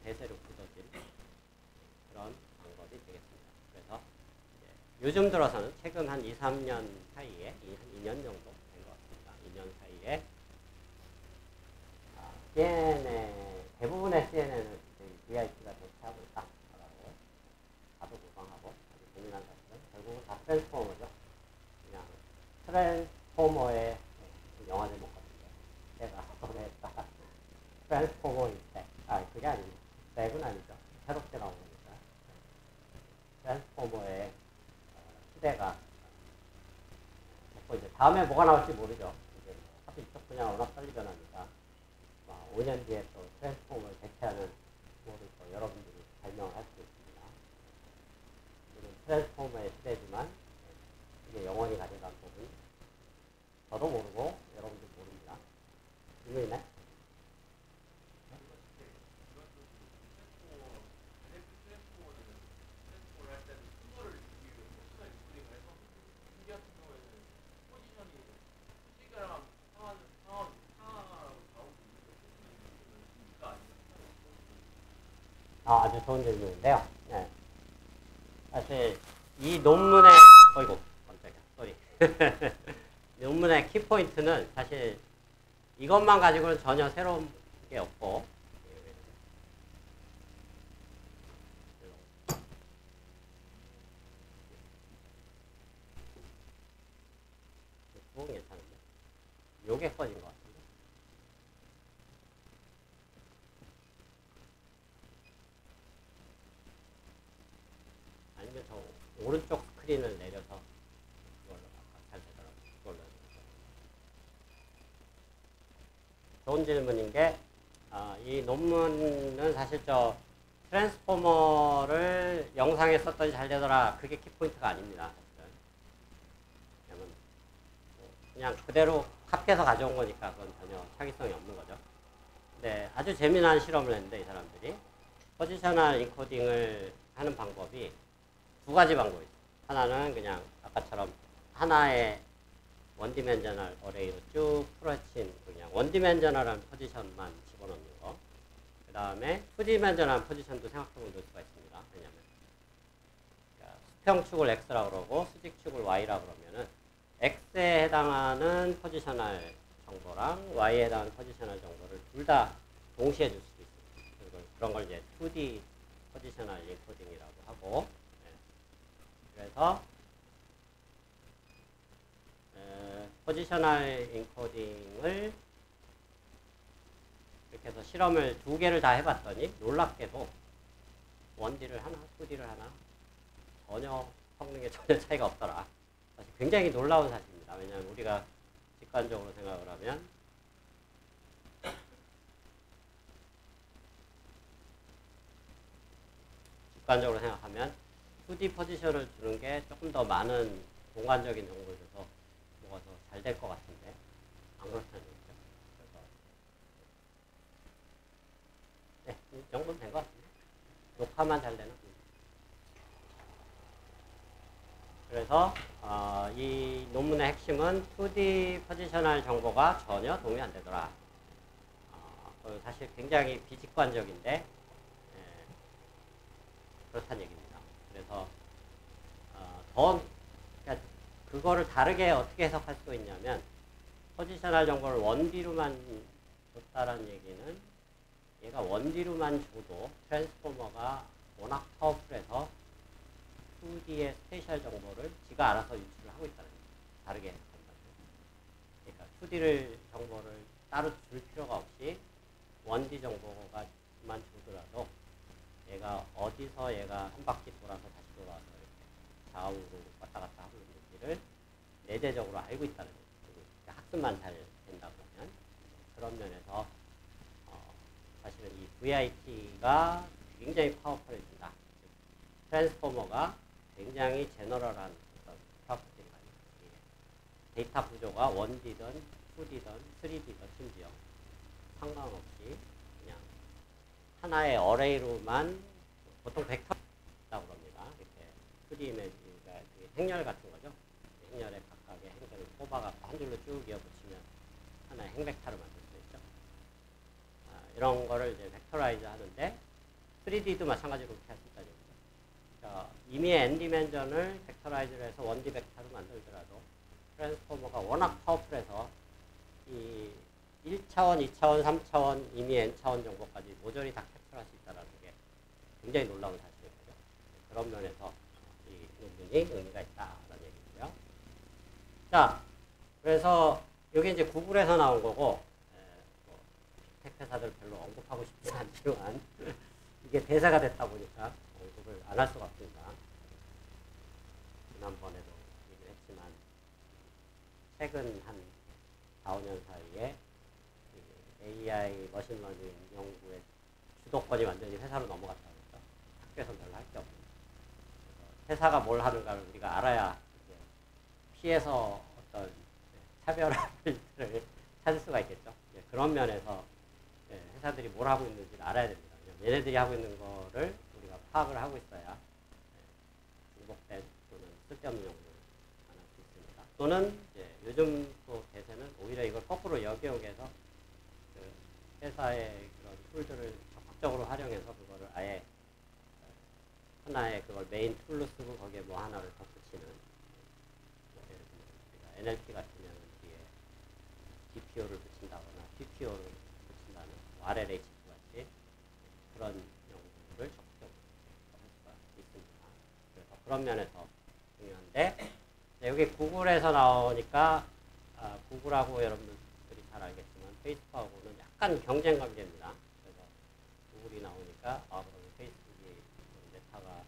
대세로 굳어진 그런 방법이 되겠습니다. 그래서 이제 요즘 들어서는 최근 한 2, 3년 사이에, 한 2년 정도 된 것 같습니다. 2년 사이에 CNN, 대부분의 CNN을 VIP가 대체하고 있다라고 봐도 무방하고, 아주 재미난 것은 결국은 다 트랜스포머죠. 그냥 트랜스포머의 영화 제목 같은데, 제가 보냈다. 트랜스포머인데, 그게 아닙니다. 백은 아니죠. 새롭게 나온 거니까. 트랜스포머의 시대가 됐고, 이제 다음에 뭐가 나올지 모르죠. 이제 하도 이쪽 분야가 워낙 빨리 변하니까 5년 뒤에 또 트랜스포머를 대체하는 모습을 또 여러분들이 발명을 할 수 있습니다. 이는 트랜스포머의 시대지만 이게 영원히 가져간 부분 저도 모르고 여러분들 모릅니다. 이거이네? 아주 좋은 질문인데요. 네. 사실 이 논문의 어이구 깜짝이야 쏘리 논문의 키포인트는 사실 이것만 가지고는 전혀 새로운 게 없고, 그건 괜찮은데 요게 꺼진 것 같은데. 아니면 저 오른쪽 스크린을 내려서 그걸로 잘 되더라고요. 그걸로. 좋은 질문인 게, 이 논문은 사실 저 트랜스포머를 영상에 썼더니 잘 되더라, 그게 키포인트가 아닙니다. 그냥 그대로 카피해서 가져온 거니까 그건 전혀 차기성이 없는 거죠. 근데 아주 재미난 실험을 했는데, 이 사람들이 포지셔널 인코딩을 하는 방법이 두 가지 방법이 있어요. 하나는 그냥 아까처럼 하나의 원디멘저널 어레이로 쭉 풀어친 그냥 원디멘저널한 포지션만 집어넣는 거. 그 다음에 투디멘저널한 포지션도 생각해보면 넣을 수가 있습니다. 왜냐면 그러니까 수평축을 X라고 그러고 수직축을 Y라고 그러면은 X에 해당하는 포지셔널 정보랑 Y에 해당하는 포지셔널 정보를 둘 다 동시에 줄 수도 있습니다. 그런 걸 이제 2D 포지셔널 인코딩이라고 하고, 그래서 포지셔널 인코딩을 이렇게 해서 실험을 2개를 다 해봤더니 놀랍게도 1D를 하나, 2D를 하나 전혀 성능에 전혀 차이가 없더라. 사실 굉장히 놀라운 사실입니다. 왜냐하면 우리가 직관적으로 생각을 하면 직관적으로 생각하면 2D 포지션을 주는 게 조금 더 많은 공간적인 정보를 줘서 뭐가 더 잘 될 것 같은데 안 그렇다는 얘기죠. 그래서 네, 이 정도는 된 것 같습니다. 녹화만 잘 되나? 그래서 이 논문의 핵심은 2D 포지셔널 정보가 전혀 도움이 안 되더라. 사실 굉장히 비직관적인데 그렇다는 얘기입니다. 그래서 그러니까 그거를 다르게 어떻게 해석할 수 있냐면 포지셔널 정보를 원디로만 줬다라는 얘기는 얘가 원디로만 줘도 트랜스포머가 워낙 파워풀해서 2D의 스페셜 정보를 지가 알아서 유출을 하고 있다는 거예요. 다르게 해석한다면. 그러니까 2D 정보를 따로 줄 필요가 없이 1D 정보가만 주더라도 얘가 어디서 얘가 한 바퀴 돌아서 다시 돌아와서 이렇게 좌우로 왔다 갔다 하고 있는지를 내재적으로 알고 있다는 거예요. 학습만 잘 된다 보면. 그런 면에서 사실은 이 VIT가 굉장히 파워풀해진다. 트랜스포머가 굉장히 제너럴한 어떤 프로퍼티가 있습니다. 데이터 구조가 1D든 2D든 3D든 심지어 상관없이 그냥 하나의 어레이로만 보통 벡터라고 합니다. 이렇게 2D 이미지가 행렬 같은 거죠. 행렬의 각각의 행렬을 뽑아갖고 한 줄로 쭉 이어붙이면 하나의 행벡터를 만들 수 있죠. 이런 거를 이제 벡터라이즈 하는데 3D도 마찬가지로 그렇게 할 수 있다는 얘기죠. 그러니까 이미 n디멘전을 벡터라이즈를 해서 1D 벡터로 만들더라도 트랜스포머가 워낙 파워풀해서 이 1차원, 2차원, 3차원, 이미 n차원 정보까지 모조리 다 캡처할 수 있다는 게 굉장히 놀라운 사실이거든요. 그런 면에서 이 논문이 의미가 있다는 얘기고요. 자, 그래서 이게 이제 구글에서 나온 거고, 뭐 빅텍 회사들 별로 언급하고 싶지 않지만 이게 대사가 됐다 보니까 언급을 안 할 수가 없습니다. 지난번에도 얘기를 했지만 최근 한 4, 5년 사이에 AI 머신러닝 연구의 주도권이 완전히 회사로 넘어갔다 그래서 학교에서 별로 할 게 없는 회사가 뭘 하는가를 우리가 알아야 이제 피해서 어떤 차별화를 찾을 수가 있겠죠. 그런 면에서 회사들이 뭘 하고 있는지를 알아야 됩니다. 얘네들이 하고 있는 거를 우리가 파악을 하고 있어야 중복된 또는 쓸데없는 연구를 안 할 수 있습니다. 또는 이제 요즘 또 대세는 오히려 이걸 거꾸로 역이용해서 그 회사의 그런 툴들을 적극적으로 활용해서 그거를 아예 하나의 그걸 메인 툴로 쓰고 거기에 뭐 하나를 덧붙이는, 예를 들면 NLP 같으면 뒤에 GPO를 붙인다거나 PPO를 붙인다는 뭐 RLHF 같이 그런 연구를 적극적으로 할 수가 있습니다. 그래서 그런 면에서 중요한데, 여기 구글에서 나오니까 구글하고 여러분들이 잘 알겠지만 페이스북하고는 약간 경쟁 관계입니다. 그래서 구글이 나오니까 그러면 페이스북이 메타가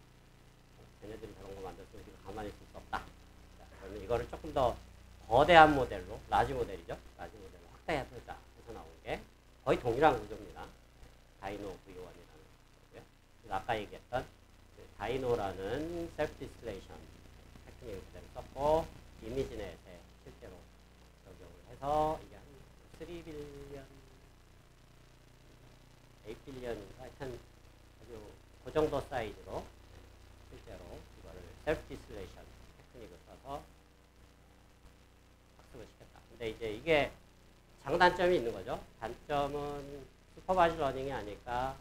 쟤네들이 저런 거 만들었으면 우리가 가만히 있을 수 없다. 자, 그러면 이거를 조금 더 거대한 모델로, 라지 모델이죠. 라지 모델로 확대해보자 해서 나온 게 거의 동일한 구조입니다. 다이노 V1이라는 거고요. 그래서 아까 얘기했던 그 다이노라는 셀프 디스플레이션 테크닉을 그대로 썼고, 이미지넷에 실제로 적용을 해서 이게 한 3빌리언, 8빌리언인가 하여튼 아주 그 정도 사이즈로 실제로 이거를 셀프 디스플레이션 테크닉을 써서 학습을 시켰다. 근데 이제 이게 장단점이 있는 거죠. 단점은 슈퍼바이즈 러닝이 아니까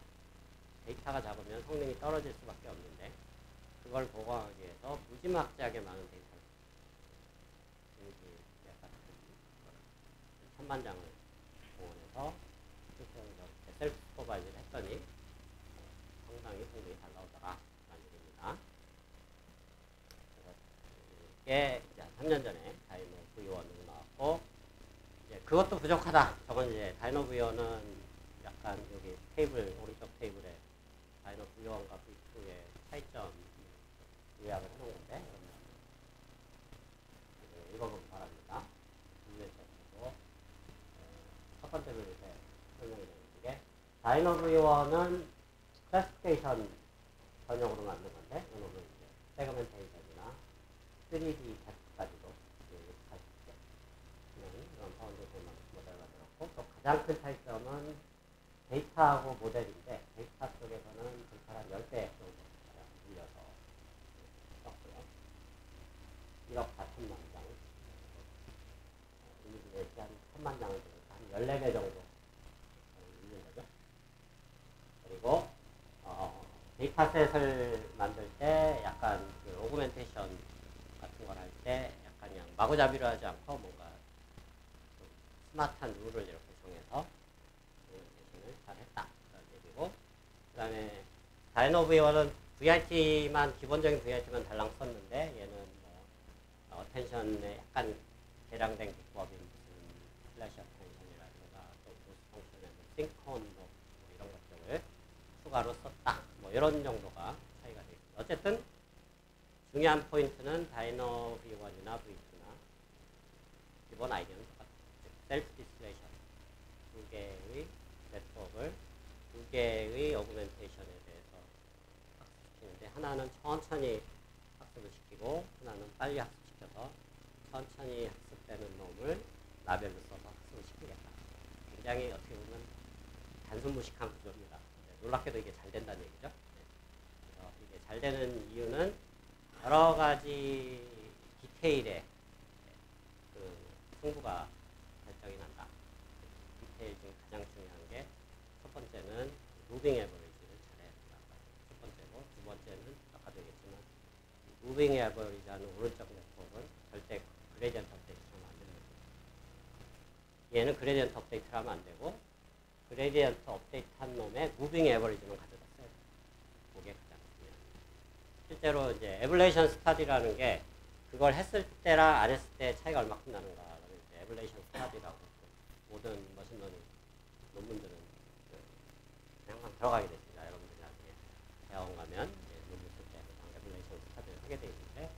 데이터가 작으면 성능이 떨어질 수밖에 없는데, 그걸 보강하기 위해서 무지막지하게 많은 데이터를 약간 1000만 장을 동원해서 실제로 셀프 슈퍼바이즈를 했더니 상당히 성능이 잘 나오더라 라는 얘기입니다. 그래서 이게 이제 한 3년 전에 다이노 V1으로 나왔고, 이제 그것도 부족하다. 저건 이제 다이노 V1은 약간 여기 테이블, 오른쪽 테이블에 다이노 V1과 V2의 차이점 요약을 해놓은 건데, 읽어보기 바랍니다. 첫 번째로 이렇게 설명이 되는 게, 다이노 V1은 클래시피케이션 전용으로 만든 건데, 이거는 이제 세그멘테이션이나 3D 텍스트까지도 할 수 있게 이런 파운데이션 모델을 만들었고, 또 가장 큰 차이점은 데이터하고 모델인데, 데이터 쪽에서는 데이터를 한 10배 정도 밀려서 썼고요. 1억 4천만 장. 이미지 한 1000만 장을 한 14배 정도 있는 거죠. 그리고 데이터셋을 만들 때 약간 그 오그멘테이션 같은 걸 할 때 약간 그냥 마구잡이로 하지 않고 뭔가 좀 스마트한 룰을 이렇게 정해서 오그멘테이션을 잘 했다. 그런 얘기고, 그 다음에 다이노브이어는 VRT만, 기본적인 VRT만 달랑 썼는데, 얘는 뭐, 어텐션에 약간 개량된 기법인 무슨 플래시 어텐션이라든가, 또 무스 펑션의 뭐 싱크온 뭐 이런 것들을 추가로 썼다. 뭐 이런 정도가 차이가 되겠습니다. 어쨌든 중요한 포인트는 다이노 V1이나 V2나 기본 아이디어는 똑같아요. 셀프 디스플레이션. 두 개의 네트워크를 두 개의 어그멘테이션에 대해서 학습시키는데, 하나는 천천히 학습을 시키고 하나는 빨리 학습시켜서 천천히 학습되는 놈을 라벨로 써서 학습을 시키겠다. 굉장히 어떻게 보면 단순 무식한 구조입니다. 놀랍게도 이게 잘 된다는 얘기죠. 그래서 이게 잘 되는 이유는 여러 가지 디테일의 그 승부가 결정이 난다. 디테일 중에 가장 중요한 게 첫 번째는 무빙 에버리지를 잘해야 된다. 첫 번째고, 두 번째는 아까도 얘기했지만 무빙 에버리지하는 오른쪽 네트워크는 절대 그레디언트 업데이트를 하면 안 됩니다. 얘는 그레디언트 업데이트를 하면 안 되고, 그레디언트 업데이트한 놈의 무빙 에버리지는 가져다 써야 돼요. 그게 가장 중요합니다. 실제로 이제 에블레이션 스타디라는 게 그걸 했을 때랑 안 했을 때 차이가 얼마큼 나는가를 이제 에블레이션 스타디라고 모든 머신러닝 논문들은 항상 들어가게 됩니다. 여러분들이 나중에 대학원 가면 논문 쓸 때 항상 에블레이션 스타디를 하게 되어 있는데,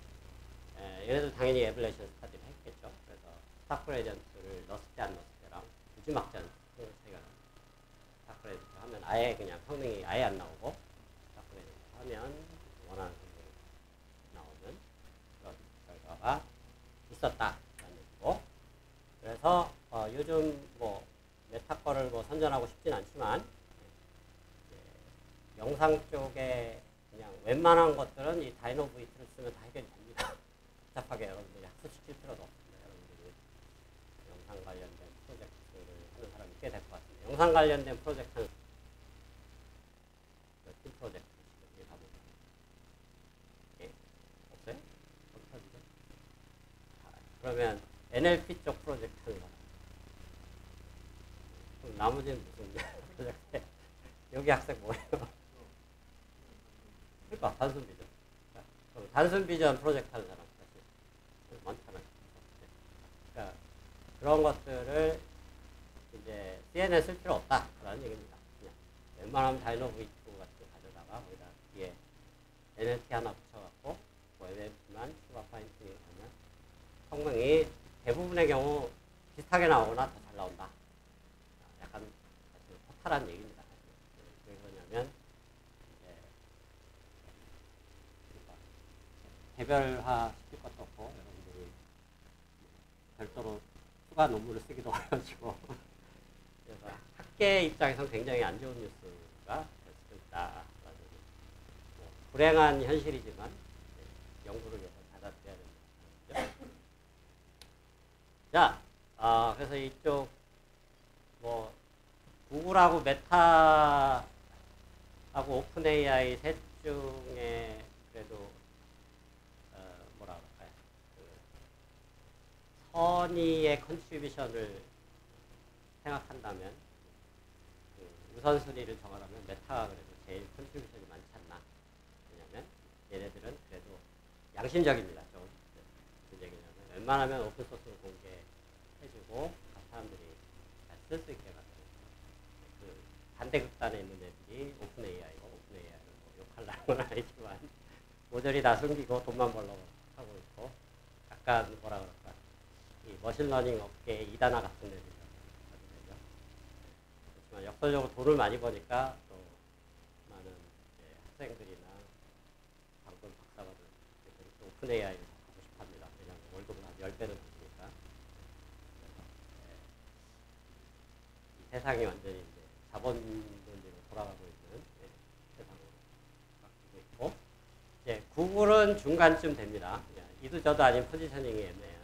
얘네들 당연히 에블레이션 스타디를 했겠죠. 그래서 스타 그레디언트를 넣었을 때 안 넣었을 때랑 무지막지한 차이가 납니다. 스타 그레디언트 하면 아예 그냥 성능이 아예 안 나오고, 스타 그레디언트 하면 원하는 성능이 나오는 그런 결과가 있었다라는 얘기고, 그래서 요즘 뭐 메타 거를 뭐 선전하고 싶진 않지만, 영상 쪽에 그냥 웬만한 것들은 이 다이노 VT를 쓰면 다 해결이 됩니다. 복잡하게 여러분들이 학습시킬 필요도 없습니다. 여러분들이 영상 관련된 프로젝트를 하는 사람이 꽤 될 것 같습니다. 영상 관련된 프로젝트는 팀 프로젝트 여기 가보면 없어요? 어디서? 그러면 NLP 쪽 프로젝트 하는 사람, 그럼 나머지는 무슨 프로젝트? 여기 학생 뭐예요? 그러니까 단순 비전. 단순 비전 프로젝트 하는 사람 사실 많잖아요. 그러니까 그런 것들을 이제 CNN 쓸 필요 없다라는 얘기입니다. 그냥 웬만하면 다이노 V2 같은 거 가져다가 거기다 뒤에 NLP 하나 붙여갖고 뭐 NLP만 추가 파인팅을 하면 성능이 대부분의 경우 비슷하게 나오거나 더 잘 나온다. 약간 사실 허탈한 얘기입니다. 왜 그러냐면 개별화 시킬 것도 없고, 여러분들이 별도로 추가 논문을 쓰기도 어려워지고, 그래서 학계 입장에서는 굉장히 안 좋은 뉴스가 될 수도 있다라는 뭐 불행한 현실이지만 연구를 위해서 받아들여야 된다. 자, 그래서 이쪽 뭐 구글하고 메타하고 오픈 AI 셋 중에 그래도 뭐라 그럴까요? 선의의 컨트리뷰션을 생각한다면 우선순위를 정하라면 메타가 그래도 제일 컨트리뷰션이 많지 않나. 왜냐면 얘네들은 그래도 양심적입니다. 좀 무슨 얘기냐면 웬만하면 오픈소스로 공개해주고 사람들이 잘 쓸 수 있게 만드는 그 반대 극단에 있는 애들이 오픈 AI고, 오픈 AI는 뭐 욕하려는 건 아니지만 모조리 다 숨기고 돈만 벌려고 하고 있고, 약간 뭐라 그럴까, 이 머신러닝 업계의 이단아 같은 애들이거든요. 그렇지만 역설적으로 돈을 많이 버니까 또 많은 학생들이나 방금 박사받은 애들이 또 오픈 AI를 하고 싶어 합니다. 왜냐하면 월급을 한 10배는 받으니까. 그래서 이 세상이 완전히 이제 자본론리로 돌아가고 있는 세상으로 바뀌고 있고, 이제 구글은 중간쯤 됩니다. 이도 저도 아닌 포지셔닝이 애매해요.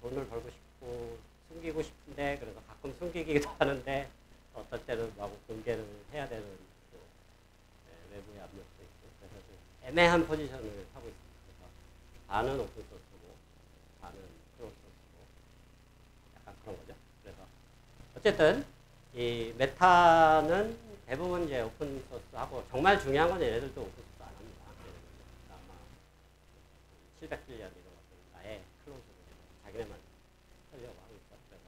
돈을 벌고 싶고 숨기고 싶은데 그래서 가끔 숨기기도 하는데 어떨 때는 막 공개를 해야 되는 또, 외부의 압력도 있고 그래서 좀 애매한 포지션을 하고 있습니다. 그래서 반은 오픈소스고 반은 클로즈소스고 약간 그런 거죠. 그래서 어쨌든 이 메타는 대부분 이제 오픈소스하고 정말 중요한 건 얘네들도 오픈소스 안 합니다. 아마 700빌리언 이런 것들 아예 클로즈로 자기네만 하려고 하고 있죠. 그래서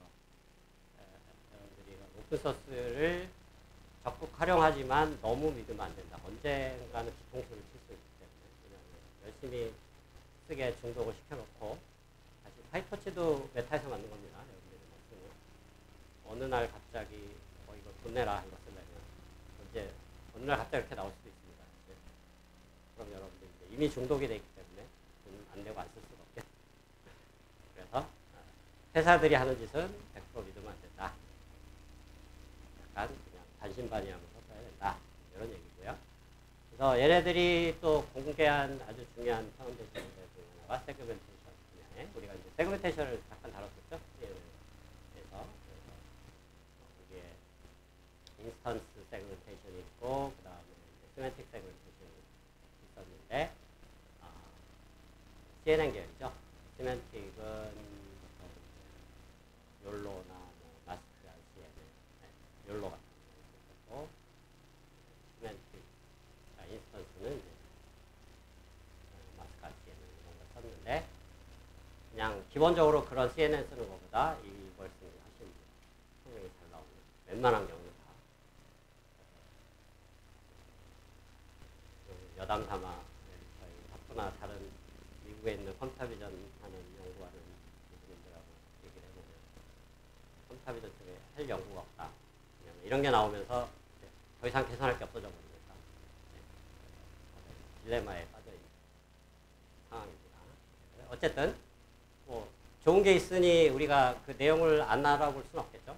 여러분들이 오픈소스를 적극 활용하지만 너무 믿으면 안 된다. 언젠가는 뒤통수를 칠 수 있기 때문에 그냥 열심히 쓰게 중독을 시켜놓고 다시 파이터치도 메타에서 만든 겁니다. 여러분들이 쓰는 어느 날 갑자기 이거 돈 내라 이거 쓰려면 이제 어느 날 갑자기 이렇게 나올 수도 있습니다. 이제. 그럼 여러분들 이제 이미 중독이 되어 있기 때문에 돈 안 내고 안 쓸 수가 없겠죠. 그래서 회사들이 하는 짓은 100% 믿으면 안 된다. 약간 그냥 반신반의하면서 써야 된다. 이런 얘기고요. 그래서 얘네들이 또 공개한 아주 중요한 파운데이션 중에 하나가 세그멘테이션 분야에 우리가 이제 세그멘테이션을 잠깐 다뤘었죠. 그래서 거기에 인스턴스 세그멘테이션이 있고 그 다음에 세멘틱 세그멘테이션이 있었는데 CNN 계열이죠. 세멘틱은 욜로나 마스크 CNN, 욜로 같은 거 있었고 세멘틱, 인스턴스는 이제 마스크 CNN 이런 걸 썼는데 그냥 기본적으로 그런 CNN 쓰는 것보다 이걸 쓰는 게 훨씬 성능이 잘 나오는 웬만한 경우는 다 여담 삼아 저희 학부나 다른 미국에 있는 컴퓨터 비전 하는 연구하는 교수님들하고 얘기를 해보면 컴퓨터 비전 쪽에 할 연구가 없다. 이런 게 나오면서 더 이상 개선할 게 없어져 버리니까 딜레마에 빠져있는 상황입니다. 어쨌든 뭐 좋은 게 있으니 우리가 그 내용을 안 알아볼 수는 없겠죠.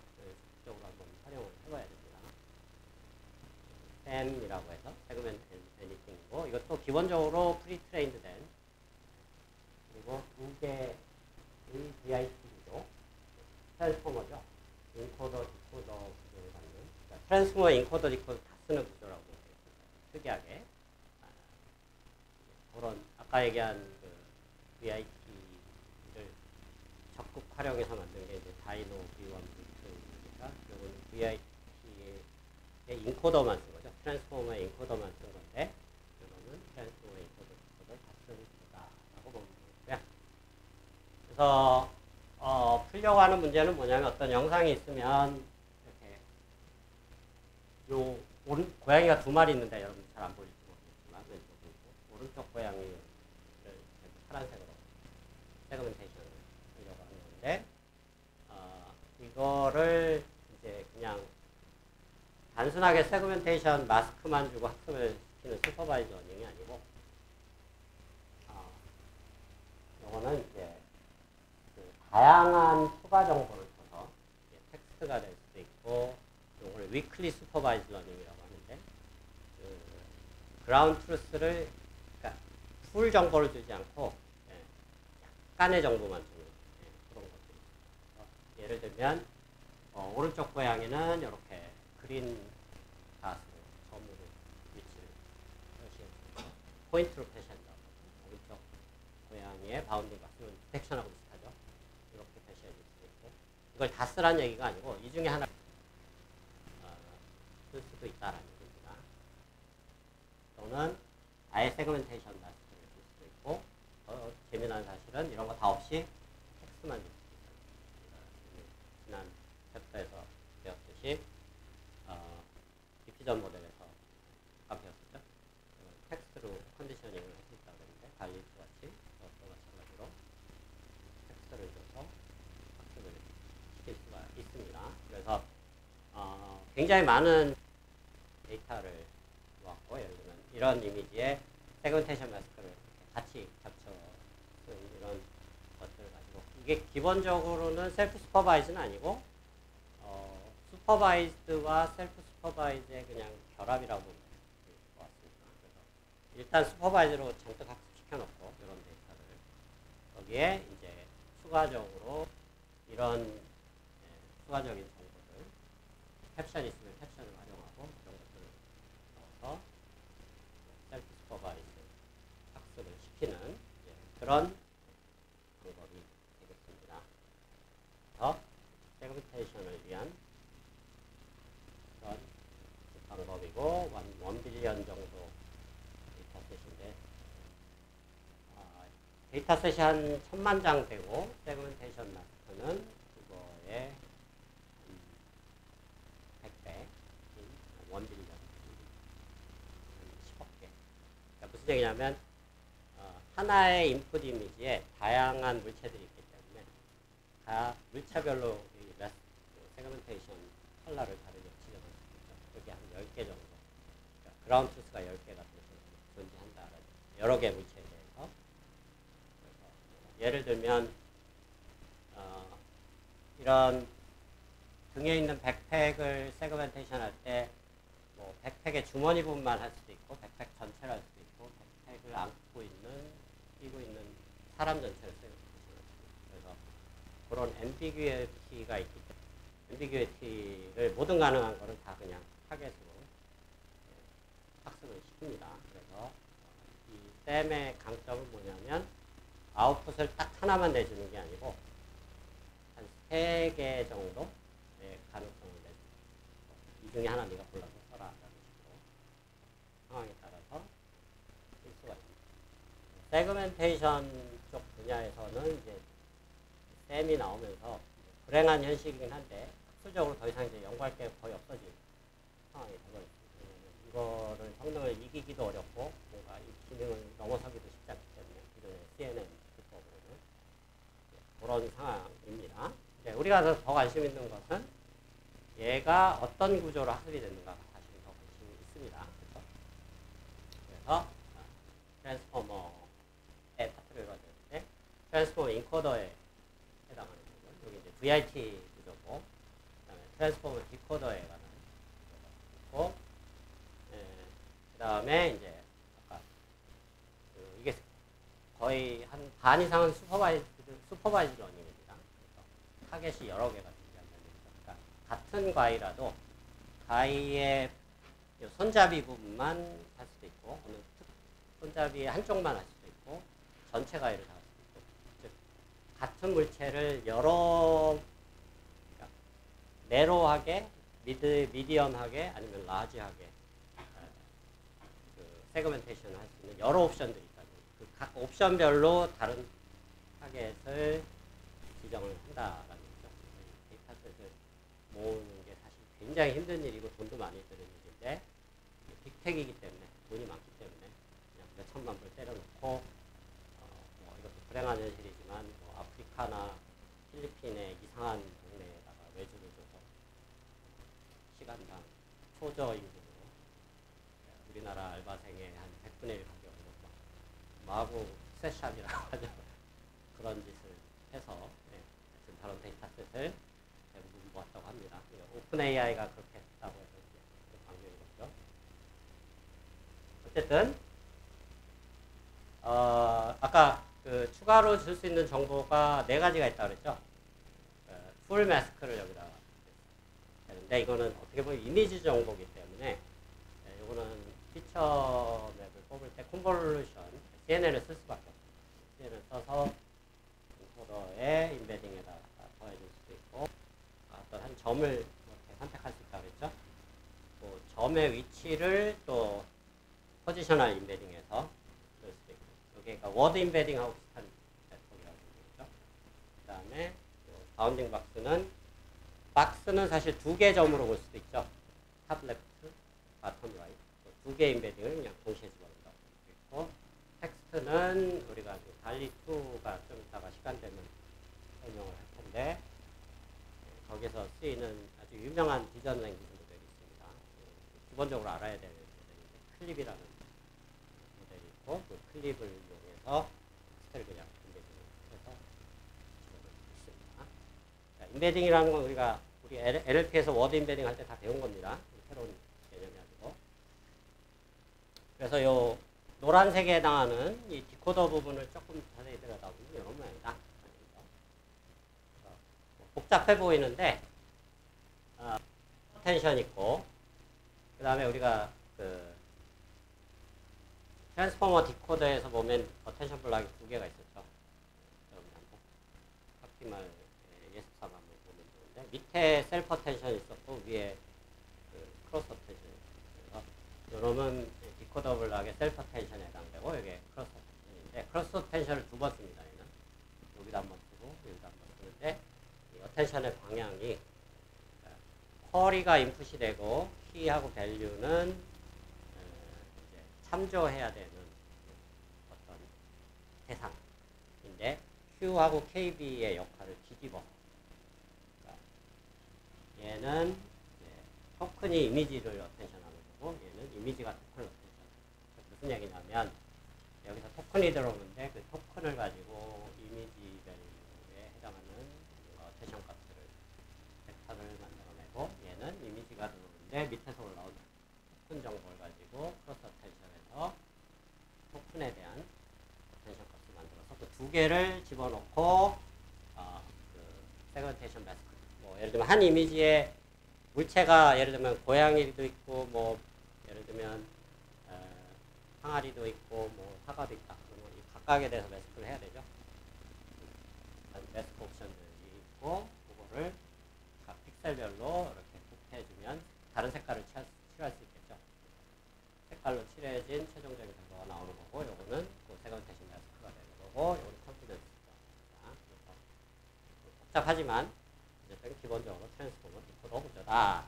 적극적으로 한번 활용을 해봐야 됩니다. SAM이라고 해서 세그멘트 애니팅이고 이것도 기본적으로 프리트레인드 된 그리고 두 개의 DIT 구조 트랜스포머죠. 인코더, 디코더 구조를 갖는 그러니까 트랜스포머, 인코더, 디코더 다 쓰는 구조라고 특이하게 그런 아까 얘기한 그 VIT를 적극 활용해서 만든 게 이제 다이노 V1, V2니까 이거는 VIT의 인코더만 쓴 거죠. 트랜스포머의 인코더만 쓴 건데 이거는 트랜스포머, 인코더, 디코더 다 쓰는 구조다라고 보면 되고요. 그래서 풀려고 하는 문제는 뭐냐면 어떤 영상이 있으면 이렇게 고양이가 두 마리 있는데 여러분 잘 안 보일지 모르겠지만 왼쪽으로 오른쪽 고양이를 파란색으로 세그멘테이션을 하려고 하는 건데 이거를 이제 그냥 단순하게 세그멘테이션 마스크만 주고 학습을 시키는 슈퍼바이저 러닝이 아니고 이거는 이제 다양한 추가 정보를 줘서 텍스트가 될 수도 있고 이걸 위클리 슈퍼바이즈 러닝이라고 하는데 그라운드 트루스를 그러니까 풀 정보를 주지 않고 약간의 정보만 주는 그런 것들이 있어요. 예를 들면 오른쪽 고양이는 이렇게 그린 닷으로 점으로 위치를 표시해주고 포인트로 표시한다고 오른쪽 고양이의 바운딩 값은 디텍션하고 비슷하죠. 이렇게 표시해 줄 수도 있고 이걸 다 쓰라는 얘기가 아니고 이 중에 하나 쓸 수도 있다라는 얘기입니다. 또는 아예 세그멘테이션 마스크를 쓸 수도 있고 더 재미난 사실은 이런 거 다 없이 텍스트만 줄 수도 있어요. 지난 챕터에서 배웠듯이 디퓨전 모델에서 아까 배웠었죠. 텍스트로 컨디셔닝을 할 수 있다고 했는데 갈리스 같이 그것도 마찬가지로 텍스트를 줘서 학습을 시킬 수가 있습니다. 그래서 굉장히 많은 데이터를 모았고 예를 들면 이런 이미지에 세그멘테이션 마스크를 같이 겹쳐 쓴 이런 것들을 가지고 이게 기본적으로는 셀프 슈퍼바이즈는 아니고 슈퍼바이즈와 셀프 슈퍼바이즈의 그냥 결합이라고 보면 될 것 같습니다. 그래서 일단 슈퍼바이즈로 잔뜩 학습시켜놓고 이런 데이터를 여기에 이제 추가적으로 이런 추가적인 정보들, 캡션 있으면 캡션을 활용하고 이런 것들을 넣어서 셀프 슈퍼바이즈 학습을 시키는 그런 방법이 되겠습니다. 그래서 세그멘테이션을 위한 그런 방법이고 1빌리언 정도 데이터셋인데 데이터셋이 한 1000만 장 되고 세그멘테이션 마스크는 그거의 100배 1빌리언 10억 개. 그러니까 무슨 얘기냐면 하나의 인풋 이미지에 다양한 물체들이 있기 때문에 다 물체별로 세그멘테이션 컬러를 다르게 지정할 수 있죠. 여기 한 10개 정도. 그러니까 그라운드 트루스가 10개가 존재한다. 여러 개 물체에 대해서. 그래서 예를 들면 이런 등에 있는 백팩을 세그멘테이션 할 때 뭐 백팩의 주머니 부분만 할 수도 있고 백팩 전체를 할 수도 있고 백팩을 안고 있는 끼고 있는 사람 전체를 세그멘테이션 할 수도 있고 그래서 그런 앰비규이티가 있기 때문에 앰비규이티를 모든 가능한 거는 다 그냥 타겟으로 학습을 시킵니다. 그래서 이 쌤의 강점은 뭐냐면 아웃풋을 딱 하나만 내주는 게 아니고 한 3개 정도의 가능성을 내주고 이 중에 하나 네가 골라서 써라 라는 식으로 상황에 따라서 쓸 수가 있습니다. 세그멘테이션 쪽 분야에서는 이제 쌤이 나오면서 불행한 현실이긴 한데 학술적으로 더 이상 이제 연구할 게 거의 없어진 상황이 되어버렸습니다. 이거를 성능을 이기기도 어렵고 뭔가 이 기능을 넘어서기도 쉽지 않기 때문에 기존의 CNN 기법으로는 그런 상황입니다. 우리가 더 관심 있는 것은 얘가 어떤 구조로 학습이 되는가가 사실 더 관심이 있습니다. 그렇죠? 그래서 트랜스포머의 파트를 이루어질 때 트랜스포머 인코더에 해당하는 부분 여기 이제 VIT 구조고 그다음에 트랜스포머 디코더에 관한 구조가 있고 그 다음에 이제 아까 이게 거의 한 반 이상은 슈퍼바이즈 러닝입니다. 그래서 타겟이 여러 개가 존재한다는 얘기죠. 그러니까 같은 과이라도 과이의 손잡이 부분만 할 수도 있고 어느 손잡이의 한쪽만 할 수도 있고 전체 과이를 다 할 수도 있고 즉 같은 물체를 여러 그러니까 내로하게 미디엄하게 아니면 라지하게 세그멘테이션을 할 수 있는 여러 옵션들이 있다는 그 각 옵션별로 다른 타겟을 지정을 한다라는 거죠. 데이터셋을 모으는 게 사실 굉장히 힘든 일이고 돈도 많이 드는 일인데 빅텍이기 때문에 돈이 많기 때문에 그냥 몇 천만 불 때려놓고 뭐 이것도 불행한 현실이지만 뭐 아프리카나 필리핀의 이상한 동네에다가 외주를 줘서 시간당 초저임금으로 우리나라 알바생의 한 100분의 1 가격으로 마구 세샷이라고 하죠. 그런 짓을 해서 지금 다른 데이터셋을 대부분 모았다고 합니다. 오픈 AI가 그렇게 했다고 해서 이제 방송인 거죠. 어쨌든 아까 그 추가로 줄 수 있는 정보가 4가지가 있다고 그랬죠. 풀 마스크를 여기다가 했는데 이거는 어떻게 보면 이미지 정보이기 때문에 이거는 피처 맵을 뽑을 때 컨볼루션 CNN을 쓸 수밖에 없어요. CNN을 써서 인코더의 인베딩에다 더해줄 수도 있고 어떤 한 점을 이렇게 선택할 수 있다고 그랬죠. 그 점의 위치를 또 포지셔널 인베딩에서 쓸 수도 있고 여기가 워드 인베딩하고 비슷한 메소드라고 얘기죠. 그 다음에 바운딩 박스는 사실 2개 점으로 볼 수도 있죠. 탑 레프트, 바텀 라이트 2개 인베딩을 그냥 동시에 집어넣는다고 볼수 있고 텍스트는 우리가 달리2가 좀 이따가 시간 되면 설명을 할 텐데 거기서 쓰이는 아주 유명한 비전 랭귀지 모델이 있습니다. 기본적으로 알아야 될 모델인데 클립이라는 모델이 있고 그 클립을 이용해서 텍스트를 그냥 인베딩을 해서 집어넣을 수 있습니다. 자, 인베딩이라는 건 우리 NLP에서 워드 인베딩 할 때 다 배운 겁니다. 새로운 개념이 아니고. 그래서 요 노란색에 해당하는 이 디코더 부분을 조금 자세히 들여다보면 이런 모양이다. 복잡해 보이는데 텐션 있고 그 다음에 우리가 그 트랜스포머 디코더에서 보면 어텐션 블락이 두 개가 있었죠. 여러분한테 학기말 예습사만 보면 좋은데 밑에 셀프 어텐션이 있었고 위에 그 크로스 어텐션이 있었어요. 그래서 이놈은 디코더 블락의 셀프 어텐션에 해당되고 여기 크로스 어텐션인데 크로스 어텐션을 두 번 씁니다. 얘는 여기다 한번 쓰고 여기다 한번 쓰는데 이 어텐션의 방향이 쿼리가 인풋이 되고 키하고 밸류는 이제 참조해야 되는 어떤 대상인데 Q하고 KB의 역할을 뒤집어. 그러니까 얘는 이제 토큰이 이미지를 어텐션하는 거고 얘는 이미지가 토큰을 어텐션. 무슨 얘기냐면 여기서 토큰이 들어오는데 그 토큰을 가지고 이미지 밸류에 해당하는 어텐션 값들을 벡터를 만들어내고 얘는 이미지가 들어오는데 밑에서 올라온 토큰 정보를 가지고 크로스 어텐션에서 토큰에 대한 어텐션 값을 만들어서 그 두 개를 집어넣고 그 세그멘테이션 마스크 뭐 예를 들면 한 이미지에 물체가 예를 들면 고양이도 있고 뭐 예를 들면 항아리도 있고 뭐 사과도 있다. 그러면 이 각각에 대해서 매스크를 해야 되죠. 매스크 옵션들이 있고 그거를 각 픽셀별로 이렇게 곱해주면 다른 색깔을 칠할 수 있겠죠. 색깔로 칠해진 최종적인 결과가 나오는 거고 요거는 그 세그멘테이션 매스크가 되는 거고 요거는 컨피던스죠. 그래서 복잡하지만 어쨌든 기본적으로 트랜스포머 디코더 구조다.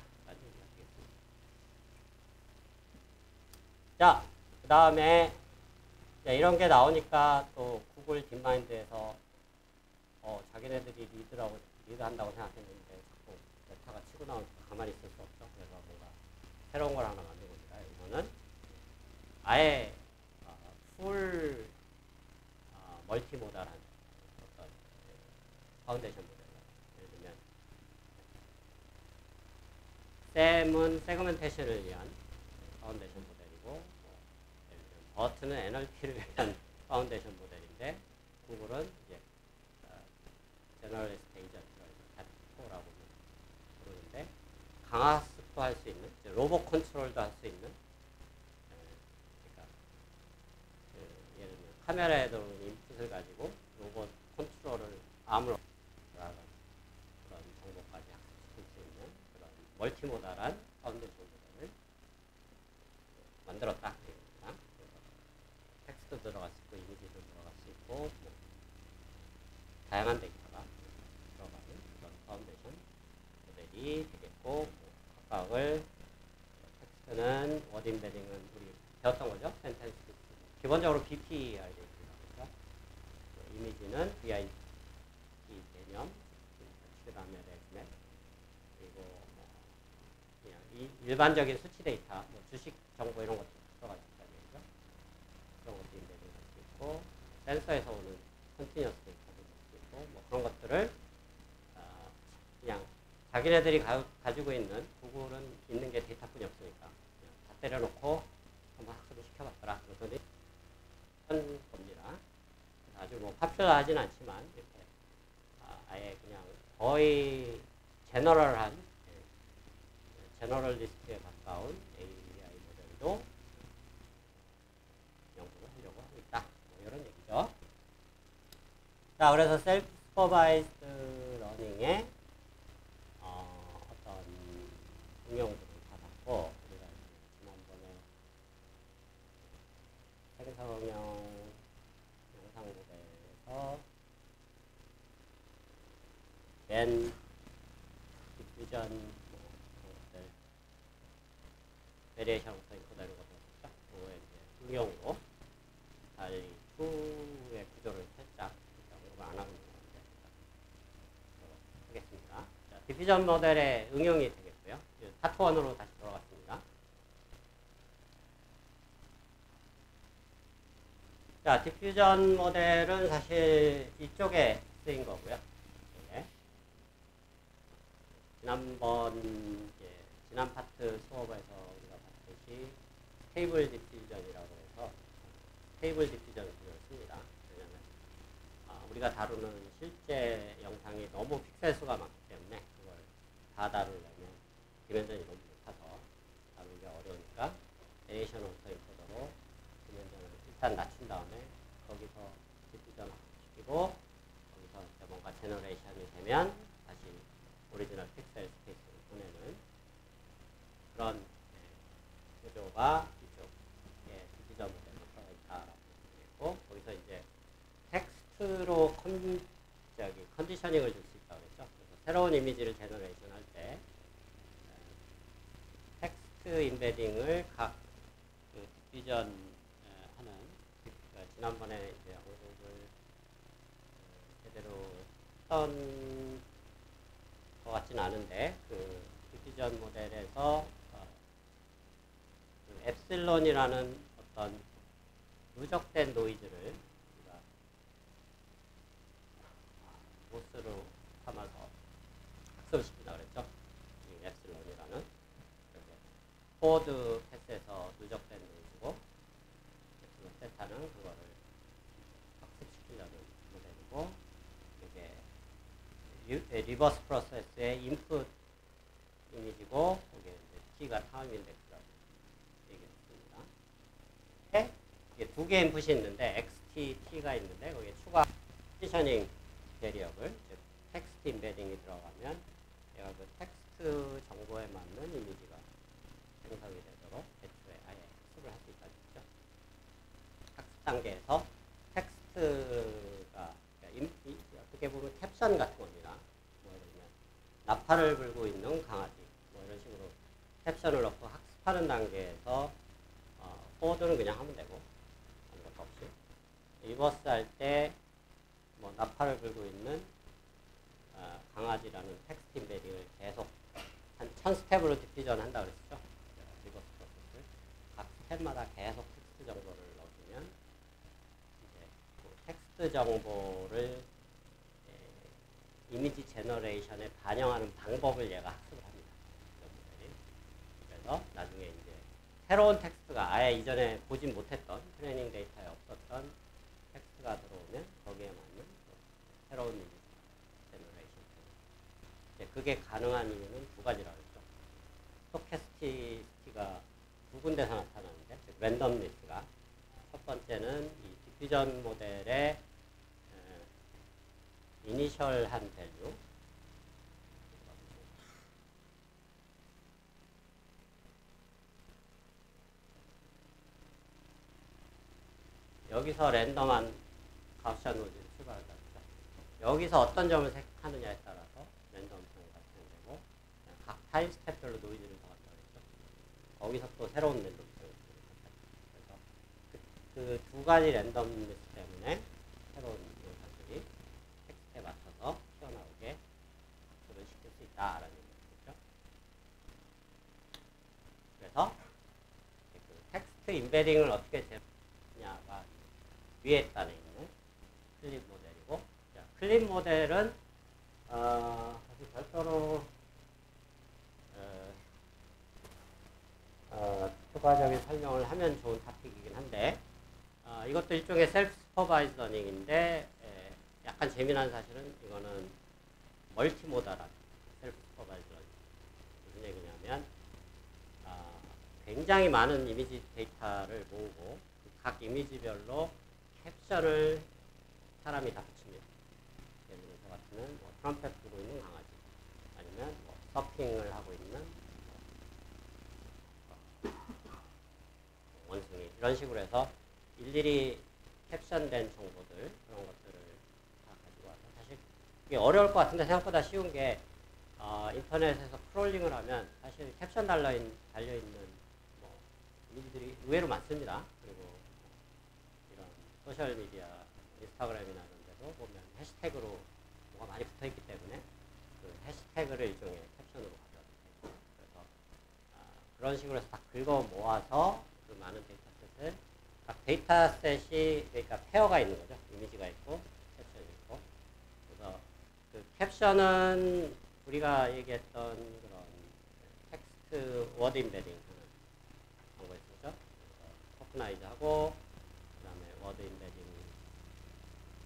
자, 그 다음에 이런 게 나오니까 또 구글 딥마인드에서 자기네들이 리드한다고 생각했는데 자꾸 메타가 치고 나오니까 가만히 있을 수 없죠. 그래서 뭔가 새로운 걸 하나 만든 겁니다. 이거는 아예 풀 멀티모달한 어떤 파운데이션 모델. 예를 들면 샘은 세그멘테이션을 위한 파운데이션 모델이고 예를 들면 버트는 NLP를 위한 파운데이션 모델인데 구글은 이제 제너럴리스트 에이전트라고 부르는데 강화습도 할 수 있는 로봇 컨트롤도 할 수 있는 그러니까 예를 들면 카메라에 들어오는 인풋을 가지고 로봇 컨트롤을 암으로 그런 정보까지 학습시킬 수 있는 그런 멀티모달한 파운데이션 모델을 만들었다. 그래서 텍스트도 들어갈 수 있고 이미지도 들어갈 수 있고 뭐 다양한 데이터가 들어가는 그런 파운데이션 모델이 되겠고 뭐 각각을 텍스트는 워드 임베딩은 우리 배웠던 거죠. 센텐스 기본적으로 BPR이 되겠습니다. 그렇죠? 이미지는 VID 개념 그 다음에 렉맵 그리고 뭐 그냥 일반적인 수치 데이터 뭐 주식 정보 이런 것도 들어가 있다는 얘기죠. 그런 것도 임베딩 할 수 있고 센서에서 오는 컨티뉴어스 데이터도 볼 수 있고 뭐 그런 것들을 그냥 자기네들이 가지고 있는 구글은 있는 게 데이터뿐이 없으니까 그냥 다 때려놓고 한번 학습을 시켜봤더라. 그랬더니 그런 겁니다. 아주 뭐 파퓰러하진 않지만 이렇게 아예 그냥 거의 제너럴한 제너럴리스트에 가까운 AI 모델도 연구를 하려고 하고 있다. 뭐 이런 얘기죠. 자, 그래서 셀프 슈퍼바이스드 러닝의 어떤 응용들을 받았고 우리가 지난번에 생성형 영상 모델에서 맨 디퓨전 것들 베리에이션 오브 인코더 이런 것들 했죠. 그거에 이제 응용으로 달리 2의 구조를 살짝 공부를 안 하고 있는 건데 하겠습니다. 자, 디퓨전 모델의 응용이 되겠고요. 파트 1으로 다시 돌아갔습니다. 자, 디퓨전 모델은 사실 이쪽에 쓰인 거고요. 지난 파트 수업에서 우리가 봤듯이 테이블 디퓨전이라고 해서 스테이블 디퓨전 기능을 씁니다. 왜냐하면 우리가 다루는 실제 영상이 너무 픽셀 수가 많기 때문에 그걸 다 다루려면 디멘전이 너무 높아서 다루기가 어려우니까 내레이션 오토 인코더로 디멘전을 일단 낮춘 다음에 거기서 디퓨전 시키고 거기서 이제 뭔가 제너레이션이 되면 다시 오리지널 픽셀 스페이스로 보내는 그런 구조가 이쪽에 디퓨전 모델로 들어있다라고 보고 거기서 이제 텍스트로 컨디셔닝을 줄 수 있다고 그랬죠. 그래서 새로운 이미지를 제너레이션 할 때 텍스트 인베딩을 각 그 디퓨전 하는 지난번에 이제 언급을 제대로 했던 것 같지는 않은데 그 디퓨전 모델에서 그 엡실론이라는 어떤 누적된 노이즈를 우리가 모스로 삼아서 학습시키자 그랬죠. 이 엡실론이라는 코드 패스에서 누적된 노이즈고 엡실론 세타는 그거를 학습시키려는 모델이고 이게 리버스 프로세스의 인풋 이미지고 거기에 이제 t가 타임 인덱스라고 얘기했습니다. 이게 두 개의 인풋이 있는데 xt, t가 있는데 거기에 추가 컨디셔닝 배리역을 즉 텍스트 인베딩이 들어가면 얘가 그 텍스트 정보에 맞는 이미지가 생성이 되도록 애초에 아예 학습을 할 수 있다는 거죠. 학습 단계에서 텍스트가 어떻게 보면 캡션 같은 겁니다. 뭐 예를 들면 나팔을 불고 있는 강아지 뭐 이런 식으로 캡션을 넣고 학습하는 단계에서 포워드는 그냥 하면 되고 아무것도 없이 리버스 할 때 뭐 나팔을 불고 있는 강아지라는 텍스트 인베딩을 계속 한 1000스텝으로 디퓨전 한다 그랬죠. 리버스 프로세스를 각 스텝마다 계속 텍스트 정보를 넣어주면 이제 그 텍스트 정보를 이미지 제너레이션에 반영하는 방법을 얘가 학습을 합니다. 그래서 나중에 이제 새로운 텍스트가 아예 이전에 보진 못했던 트레이닝 데이터에 없었던 텍스트가 들어오면 거기에 맞는 새로운 이미지 제너레이션. 그게 가능한 이유는 두 가지라고 했죠. 스토캐스티가 두 군데서 나타나는데, 즉 랜덤리스가 첫 번째는 이 디퓨전 모델의 이니셜한 밸류 여기서 랜덤한 가우시안 노즈를 출발한다. 여기서 어떤 점을 택하느냐에 따라서 랜덤성이 발생되고 각 타임 스텝별로 노이즈를 더한다 그랬죠. 거기서 또 새로운 랜덤성이 발생된다. 그래서 그 두 가지 랜덤리스 때문에 새로운 영상들이 텍스트에 맞춰서 튀어나오게 학습을 시킬 수 있다라는 얘기죠. 그래서 그 텍스트 인베딩을 어떻게 제냐가 위에 단에 있는 클립 모델이고, 자, 클립 모델은 사실 별도로 추가적인 설명을 하면 좋은 토픽이긴 한데 이것도 일종의 셀프 슈퍼바이즈 러닝인데 약간 재미난 사실은 이거는 멀티모달한 셀프 슈퍼바이즈 러닝. 무슨 얘기냐면 굉장히 많은 이미지 데이터를 모으고 각 이미지별로 캡션을 사람이 다 붙입니다. 예를 들어서 저 같으면 뭐 트럼펫 불고 있는 강아지, 아니면 뭐 서핑을 하고 있는 원숭이, 이런 식으로 해서 일일이 캡션된 정보들, 그런 것들을 다 가지고 와서, 사실 이게 어려울 것 같은데 생각보다 쉬운 게 인터넷에서 크롤링을 하면 사실 캡션 달려있는 뭐 이미지들이 의외로 많습니다. 그리고 이런 소셜미디어, 인스타그램이나 이런 데도 보면 해시태그로 뭐가 많이 붙어있기 때문에 그 해시태그를 일종의 캡션으로 가져와도 되고, 그래서 그런 식으로 해서 다 긁어 모아서 그 많은 데이터셋을 각 데이터셋이, 그러니까 페어가 있는 거죠. 이미지가 있고 캡션이 있고. 그래서 그 캡션은 우리가 얘기했던 그런 텍스트 워드 인베딩 하는 방법이 있죠. 토크나이즈하고 그다음에 워드 임베딩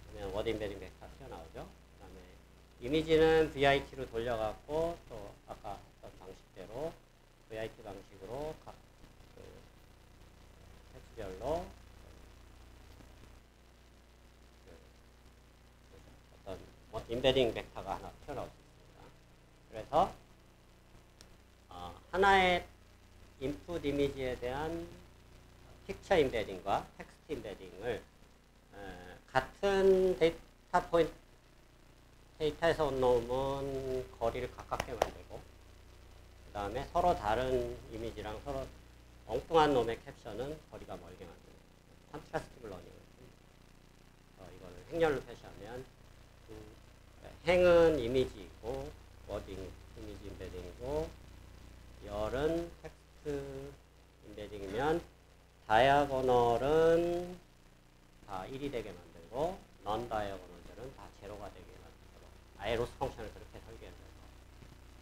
하면 워드 임베딩 벡터 튀어나오죠. 그 다음에 이미지는 VIT로 돌려갖고 또 아까 했던 방식대로 VIT 방식으로 각 텍스별로 어떤 임베딩 벡터가 하나 튀어나올 수 있습니다. 그래서 하나의 인풋 이미지에 대한 픽처 임베딩과 텍스트 임베딩을 같은 데이터 포인트 데이터에서 온 놈은 거리를 가깝게 만들고 그 다음에 서로 다른 이미지랑 서로 엉뚱한 놈의 캡션은 거리가 멀게 만드는 컨트라스티브 러닝을 이걸 행렬로 표시하면 행은 이미지이고 워딩 이미지 임베딩이고 열은 텍스트 임베딩이면 다이아고널은 다 1이 되게 만들고 넌 다이아고널들은 다 제로가 되게 만들도록 아예 로스 펑션을 그렇게 설계해서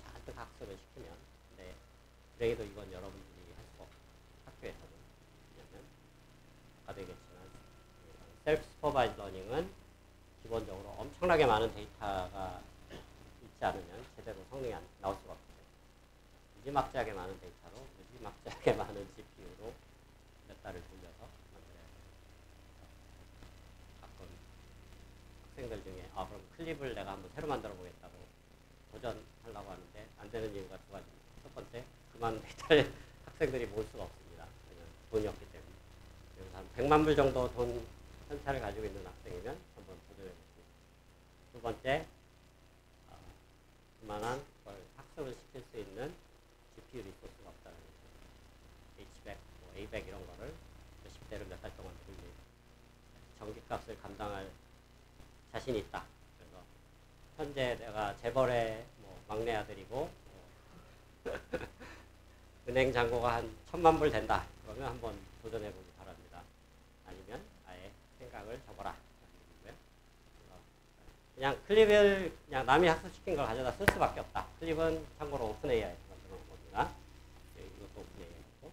잔뜩 학습을 시키면 근데 그래도 이건 여러분들이 할 수 없고 학교에서는 왜냐면 아까도 얘기했지만 셀프 슈퍼바이즈 러닝은 기본적으로 엄청나게 많은 데이터가 있지 않으면 제대로 성능이 나올 수가 없거든요. 무지막지하게 많은 데이터로 무지막지하게 많은 GPU로 몇 달을 돌려서 만들어야 돼요. 가끔 학생들 중에 그럼 클립을 내가 한번 새로 만들어 보겠다고 도전하려고 하는데 안 되는 이유가 두 가지입니다. 첫 번째, 그만 데이터를 학생들이 모을 수가 없습니다. 왜냐면 돈이 없기 때문에. 그래서 한 100만 불 정도 돈 현찰을 가지고 있는 학생이면 한번 도전해 보겠습니다. 두 번째, 그만한 걸 학습을 시킬 수 있는 GPU 리소스가 없다는 거죠. H100, A100 이런 거를 몇십 대를 몇 달 동안 돌리 전기값을 감당할 자신이 있다. 그래서 현재 내가 재벌의 막내 아들이고 은행 잔고가 한 1000만 불 된다. 그러면 한번 도전해 보기 바랍니다. 아니면 아예 생각을 접어라. 그냥 클립을 그냥 남이 학습시킨 걸 가져다 쓸 수밖에 없다. 클립은 참고로 오픈 AI에서 만들어 놓은 겁니다. 이것도 오픈 AI고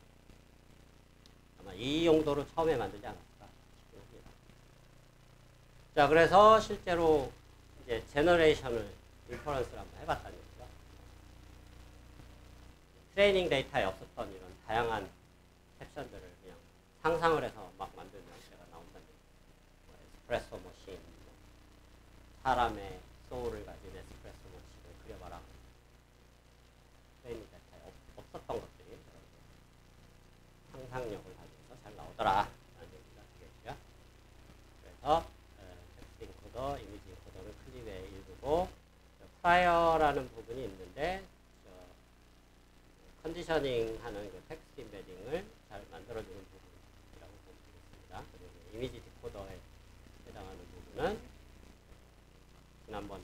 아마 이 용도로 처음에 만들지 않았을까 싶긴 합니다. 자, 그래서 실제로 이제 제너레이션을 인퍼런스를 한번 해봤다는 얘기죠. 트레이닝 데이터에 없었던 이런 다양한 캡션들을 그냥 상상을 해서 막 만들면 제가 나온다는 얘기죠. 에스프레소 머신, 사람의 소울을 가진 에스프레소 머신을 그려봐라. 트레이닝 데이터에 없었던 것들이 상상력을 가지고서 잘 나오더라. 라는 얘기가 되겠죠. 그래서 텍스트 인코더, 이미지 인코더는 클립의 일부고 프라이어라는 부분이 있는데 컨디셔닝 하는 그 텍스트 인베딩을 잘 만들어주는 부분이라고 보면 되겠습니다. 그리고 이미지 디코더에 해당하는 부분은 지난번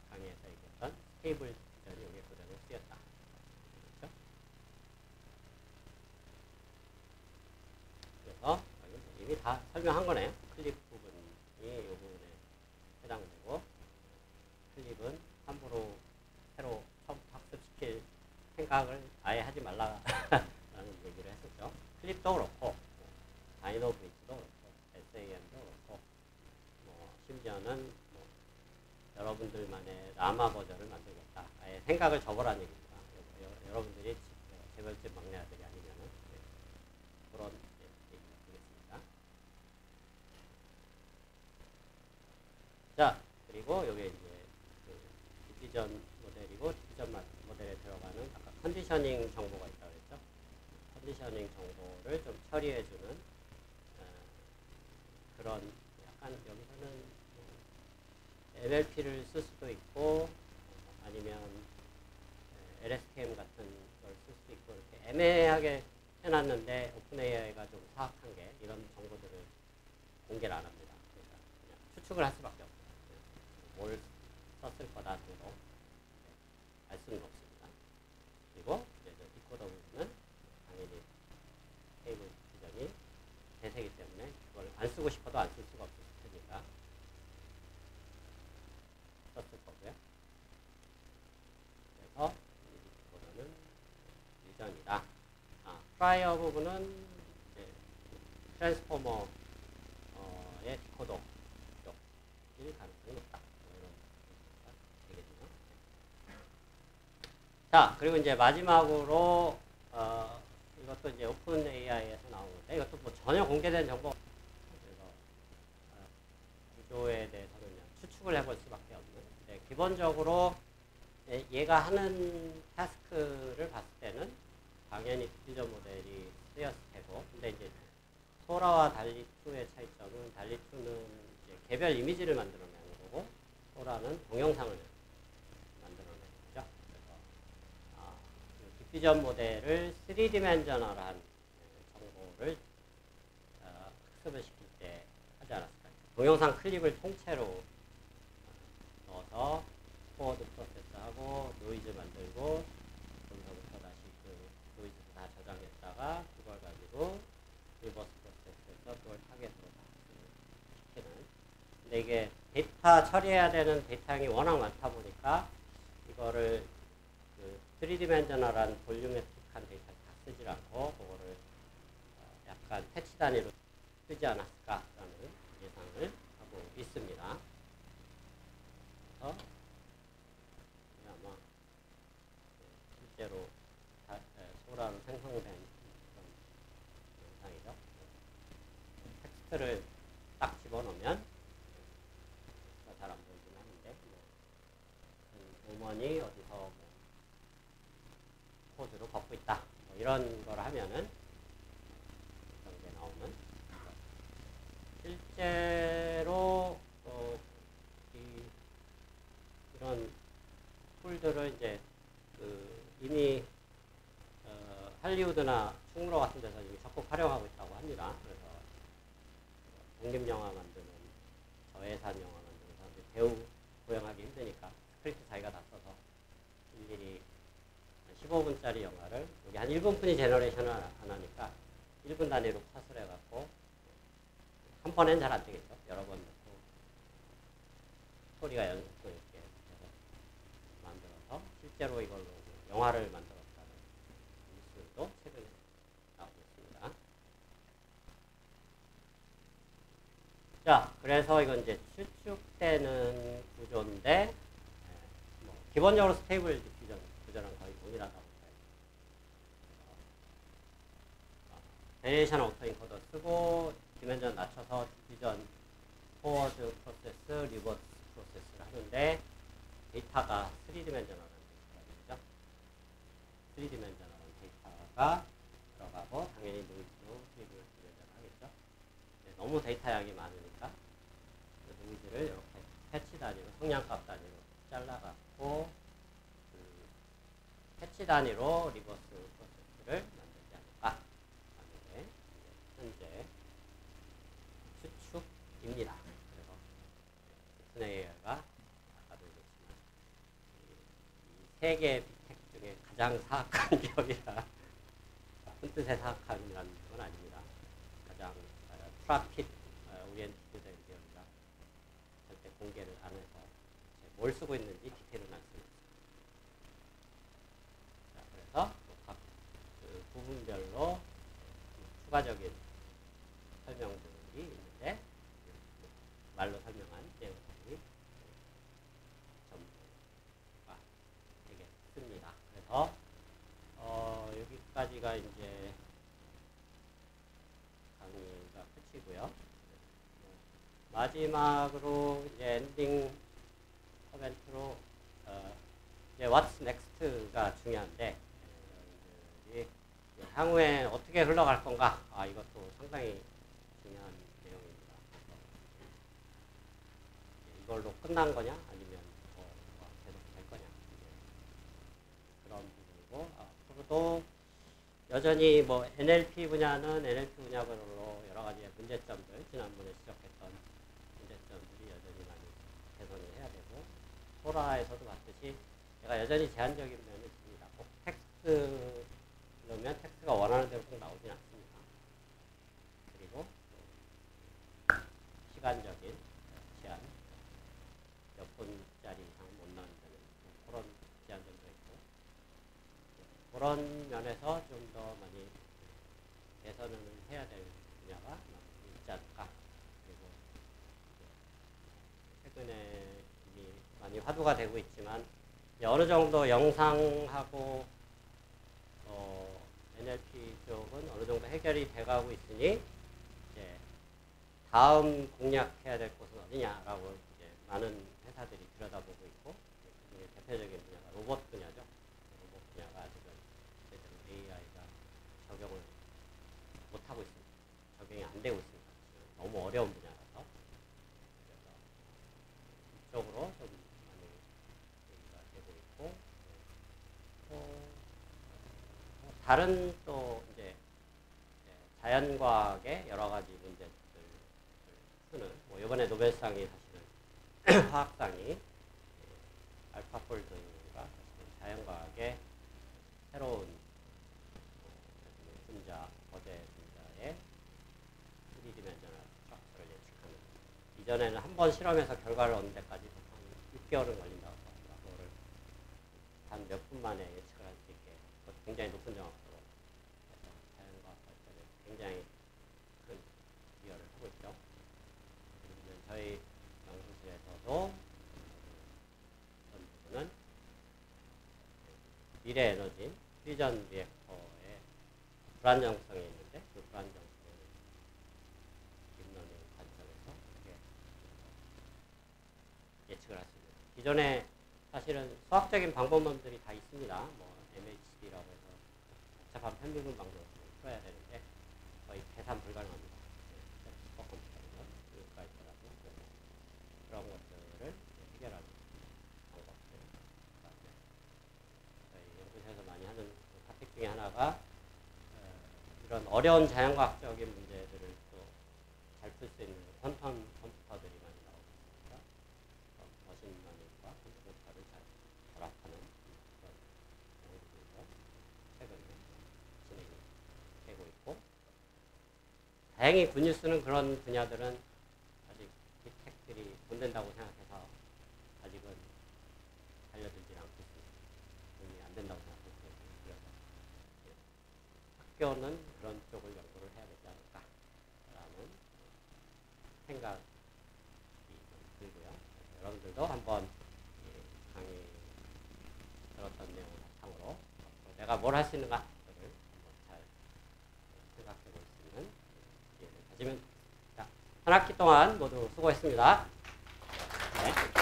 강의에서 얘기했던 스테이블 디전이 여기에 그대로 쓰였다. 그렇죠? 그래서 이미 다 설명한 거네요. 클립 부분이 이 부분에 해당되고 클립은 함부로 새로 처음 학습시킬 생각을 아예 하지 말라라는 얘기를 했었죠. 클립도 그렇고 다이노 브릿지도 그렇고 SAM도 그렇고 심지어는 여러분들만의 라마 버전을 만들겠다. 아예 생각을 접어라는 얘기입니다. 여러분들이 재벌집 막내 아들이 아니면은 그런 얘기가 되겠습니다. 자, 그리고 여기 이제 그 디비전 모델이고 디비전 모델에 들어가는 아까 컨디셔닝 정보가 있다고 했죠. 컨디셔닝 정보를 좀 처리해주는 그런 약간 여기서는 MLP를 쓸 수도 있고 아니면 LSTM 같은 걸 쓸 수도 있고 이렇게 애매하게 해놨는데 오픈AI가 좀 사악한 게 이런 정보들을 공개를 안 합니다. 그러니까 그냥 추측을 할 수밖에 없어요. 뭘 썼을 거다 정도 알 수는 없습니다. 그리고 이제 디코더 부분은 당연히 테이블 디전이 대세기 때문에 그걸 안 쓰고 싶어도 안 쓸 수가 없을 테니까 썼을 거고요. 그래서 이 디코더는 유전이다. 프라이어 부분은 이제 트랜스포머 디코더 쪽일 가능성이 높다. 뭐 이런 되겠네요. 자, 그리고 이제 마지막으로 이것도 이제 오픈 AI에서 나온 건데 이것도 뭐 전혀 공개된 정보. 그래서 구조에 대해서는 그냥 추측을 해볼 수밖에 없는. 근데 기본적으로 얘가 하는 타스크를 봤을 때는 당연히 디퓨전 모델이 쓰였을 테고, 근데 이제 소라와 달리2의 차이점은 달리2는 이제 개별 이미지를 만들어내는 거고, 소라는 동영상을 만들어내는 거죠. 그래서 디퓨전 모델을 3디멘저널한 정보를 학습을 시킬 때 하지 않았을까요? 동영상 클립을 통째로 넣어서 포워드 프로세스하고 노이즈 만들고 거기서부터 다시 그 노이즈도 다 저장했다가 그걸 가지고 리버스 프로세스에서 그걸 타겟으로 시키는. 근데 이게 데이터 처리해야 되는 데이터량이 워낙 많다 보니까 이거를 그 3디멘저널한 볼륨메트릭한 데이터를 다 쓰질 않고 그거를 약간 패치 단위로 쓰지 않았을까라는 예상을 하고 있습니다. 그래서 아마 실제로 소라로 생성된 그런 영상이죠. 텍스트를 딱 집어넣으면 잘 안 보이긴 하는데 음원이 어디서 뭐 코드로 걷고 있다 뭐 이런 걸 하면은 이런 게 나오는. 실제로 이런 툴들을 이제 이미 할리우드나 충무로 같은 데서 이미 적극 활용하고 있다고 합니다. 그래서 독립영화 만드는 저예산 영화 만드는 사람들이 배우 고용하기 힘드니까 스크립트 자기가 다 써서 일일이 15분짜리 영화를 여기 한 1분뿐이 제너레이션을 안 하니까 1분 단위로 컷을 해갖고 한 번엔 잘 안 되겠죠. 여러 번 넣고 스토리가 연속도 이렇게 만들어서 실제로 이걸로 영화를 만들었다는 뉴스도 최근에 나오고 있습니다. 자, 그래서 이건 이제 추측되는 구조인데 뭐 기본적으로 스테이블 디퓨전 구조랑 거의 동일하다고 봐요. 베리에이션 오토인코더 쓰고 디멘전 낮춰서 디퓨전 포워드 프로세스, 리버스 프로세스를 하는데 데이터가 3디멘저널한 데이터죠. 3디멘저널한 데이터가 들어가고 당연히 노이즈도 3디멘저널 하겠죠. 너무 데이터 양이 많으니까 그 노이즈를 이렇게 패치 단위로 성량값 단위로 잘라갖고 그 패치 단위로 리버스 프로세스를 만들지 않을까 하는 게 현재 추측입니다. 그래서 스네이어가 아까도 얘기했지만 이 세 개의 빅텍 중에 가장 사악한 기업이라 큰 뜻의 사악함이라는 건 아닙니다. 가장 프라핏 오리엔티드 된 기업이라 절대 공개를 안 해서 뭘 쓰고 있는지 디테일은 안 쓰고 있습니다. 자, 그래서 각 그 부분별로 추가적인 설명들이 있는데 말로 설명한 내용들이 전부가 되겠습니다. 그래서 여기까지가 이제 강의가 끝이고요. 마지막으로 이제 엔딩 코멘트로 이제 What's Next가 중요한데 향후에 어떻게 흘러갈 건가? 이것도 상당히 중요한 내용입니다. 이걸로 끝난 거냐? 아니면 계속 될 거냐? 그런 부분이고 앞으로도 여전히 뭐 NLP 분야는 NLP 분야별로 여러 가지 문제점들, 지난번에 지적했던 문제점들이 여전히 많이 개선을 해야 되고, 소라에서도 봤듯이 제가 여전히 제한적인 면이 있습니다. 꼭 텍스트 넣으면 텍스트가 원하는 대로 꼭 나오진 않습니다. 그리고 시간적인 제한, 몇 분짜리 이상 못 나온다는 그런 제한점도 있고, 그런 면에서 좀 더 많이 개선을 해야 될 분야가 있지 않을까. 그리고 화두가 되고 있지만 어느 정도 영상하고 NLP 쪽은 어느 정도 해결이 돼가고 있으니 이제 다음 공략해야 될 곳은 어디냐라고 이제 많은 회사들이 들여다보고 있고 그중에 대표적인 분야가 로봇 분야죠. 로봇 분야가 아직은 제대로 AI가 적용을 못하고 있습니다. 적용이 안 되고 있습니다. 너무 어려운 분야라서 그래서 이쪽으로 좀 많이 얘기가 되고 있고 다른 또 이제 자연과학의 여러 가지 문제들을 쓰는 뭐 이번에 노벨상이 사실은 화학상이 알파폴드가 자연과학의 새로운 분자, 거대 분자의 3디멘셔널 스트럭처를 예측하는 이전에는 한 번 실험해서 결과를 얻는 데까지 한 6개월은 걸린다고 합니다. 그거를 단 몇 분 만에 예측을 할 수 있게 굉장히 높은 정확도로 해서 자연과학 발전에 굉장히 큰 기여를 하고 있죠. 그리고 저희 연구실에서도 어떤 부분은 미래 에너지 퓨전 리액터의 불안정성이 있는데 그 불안정성을 딥러닝 관점에서 어떻게 예측을 할 수 있는 기존에 사실은 수학적인 방법론들이 다 있습니다. 뭐 MHD라고 해서 복잡한 편미분 방법을 풀어야 되는데 거의 계산 불가능합니다. 슈퍼컴퓨터는 여기가 있더라도 그런 것들을 해결하는 방법들. 저희 연구소에서 많이 하는 토픽 중에 하나가 이런 어려운 자연과학적인 문제들을 또 잘 풀 수 있는 퀀텀 컴퓨터들이 많이 나오고 있습니다. 머신러닝과 컴퓨터를 잘 결합하는 그런 연구들도 최근에 진행이 되고 있고 다행히 굿뉴스는 그런 분야들은 아직 빅텍들이 돈 된다고 생각해서 아직은 달려들지 않고 있습니다. 돈이 안 된다고 생각하고 있습니다. 그래서 학교는 그런 쪽을 연구를 해야 되지 않을까라는 생각이 좀 들고요. 여러분들도 한번 강의 들었던 내용을 바탕으로 내가 뭘 할 수 있는가를 한번 잘 생각해 볼 수 있는 기회를 가지면 자, 한 학기 동안 모두 수고했습니다. 네.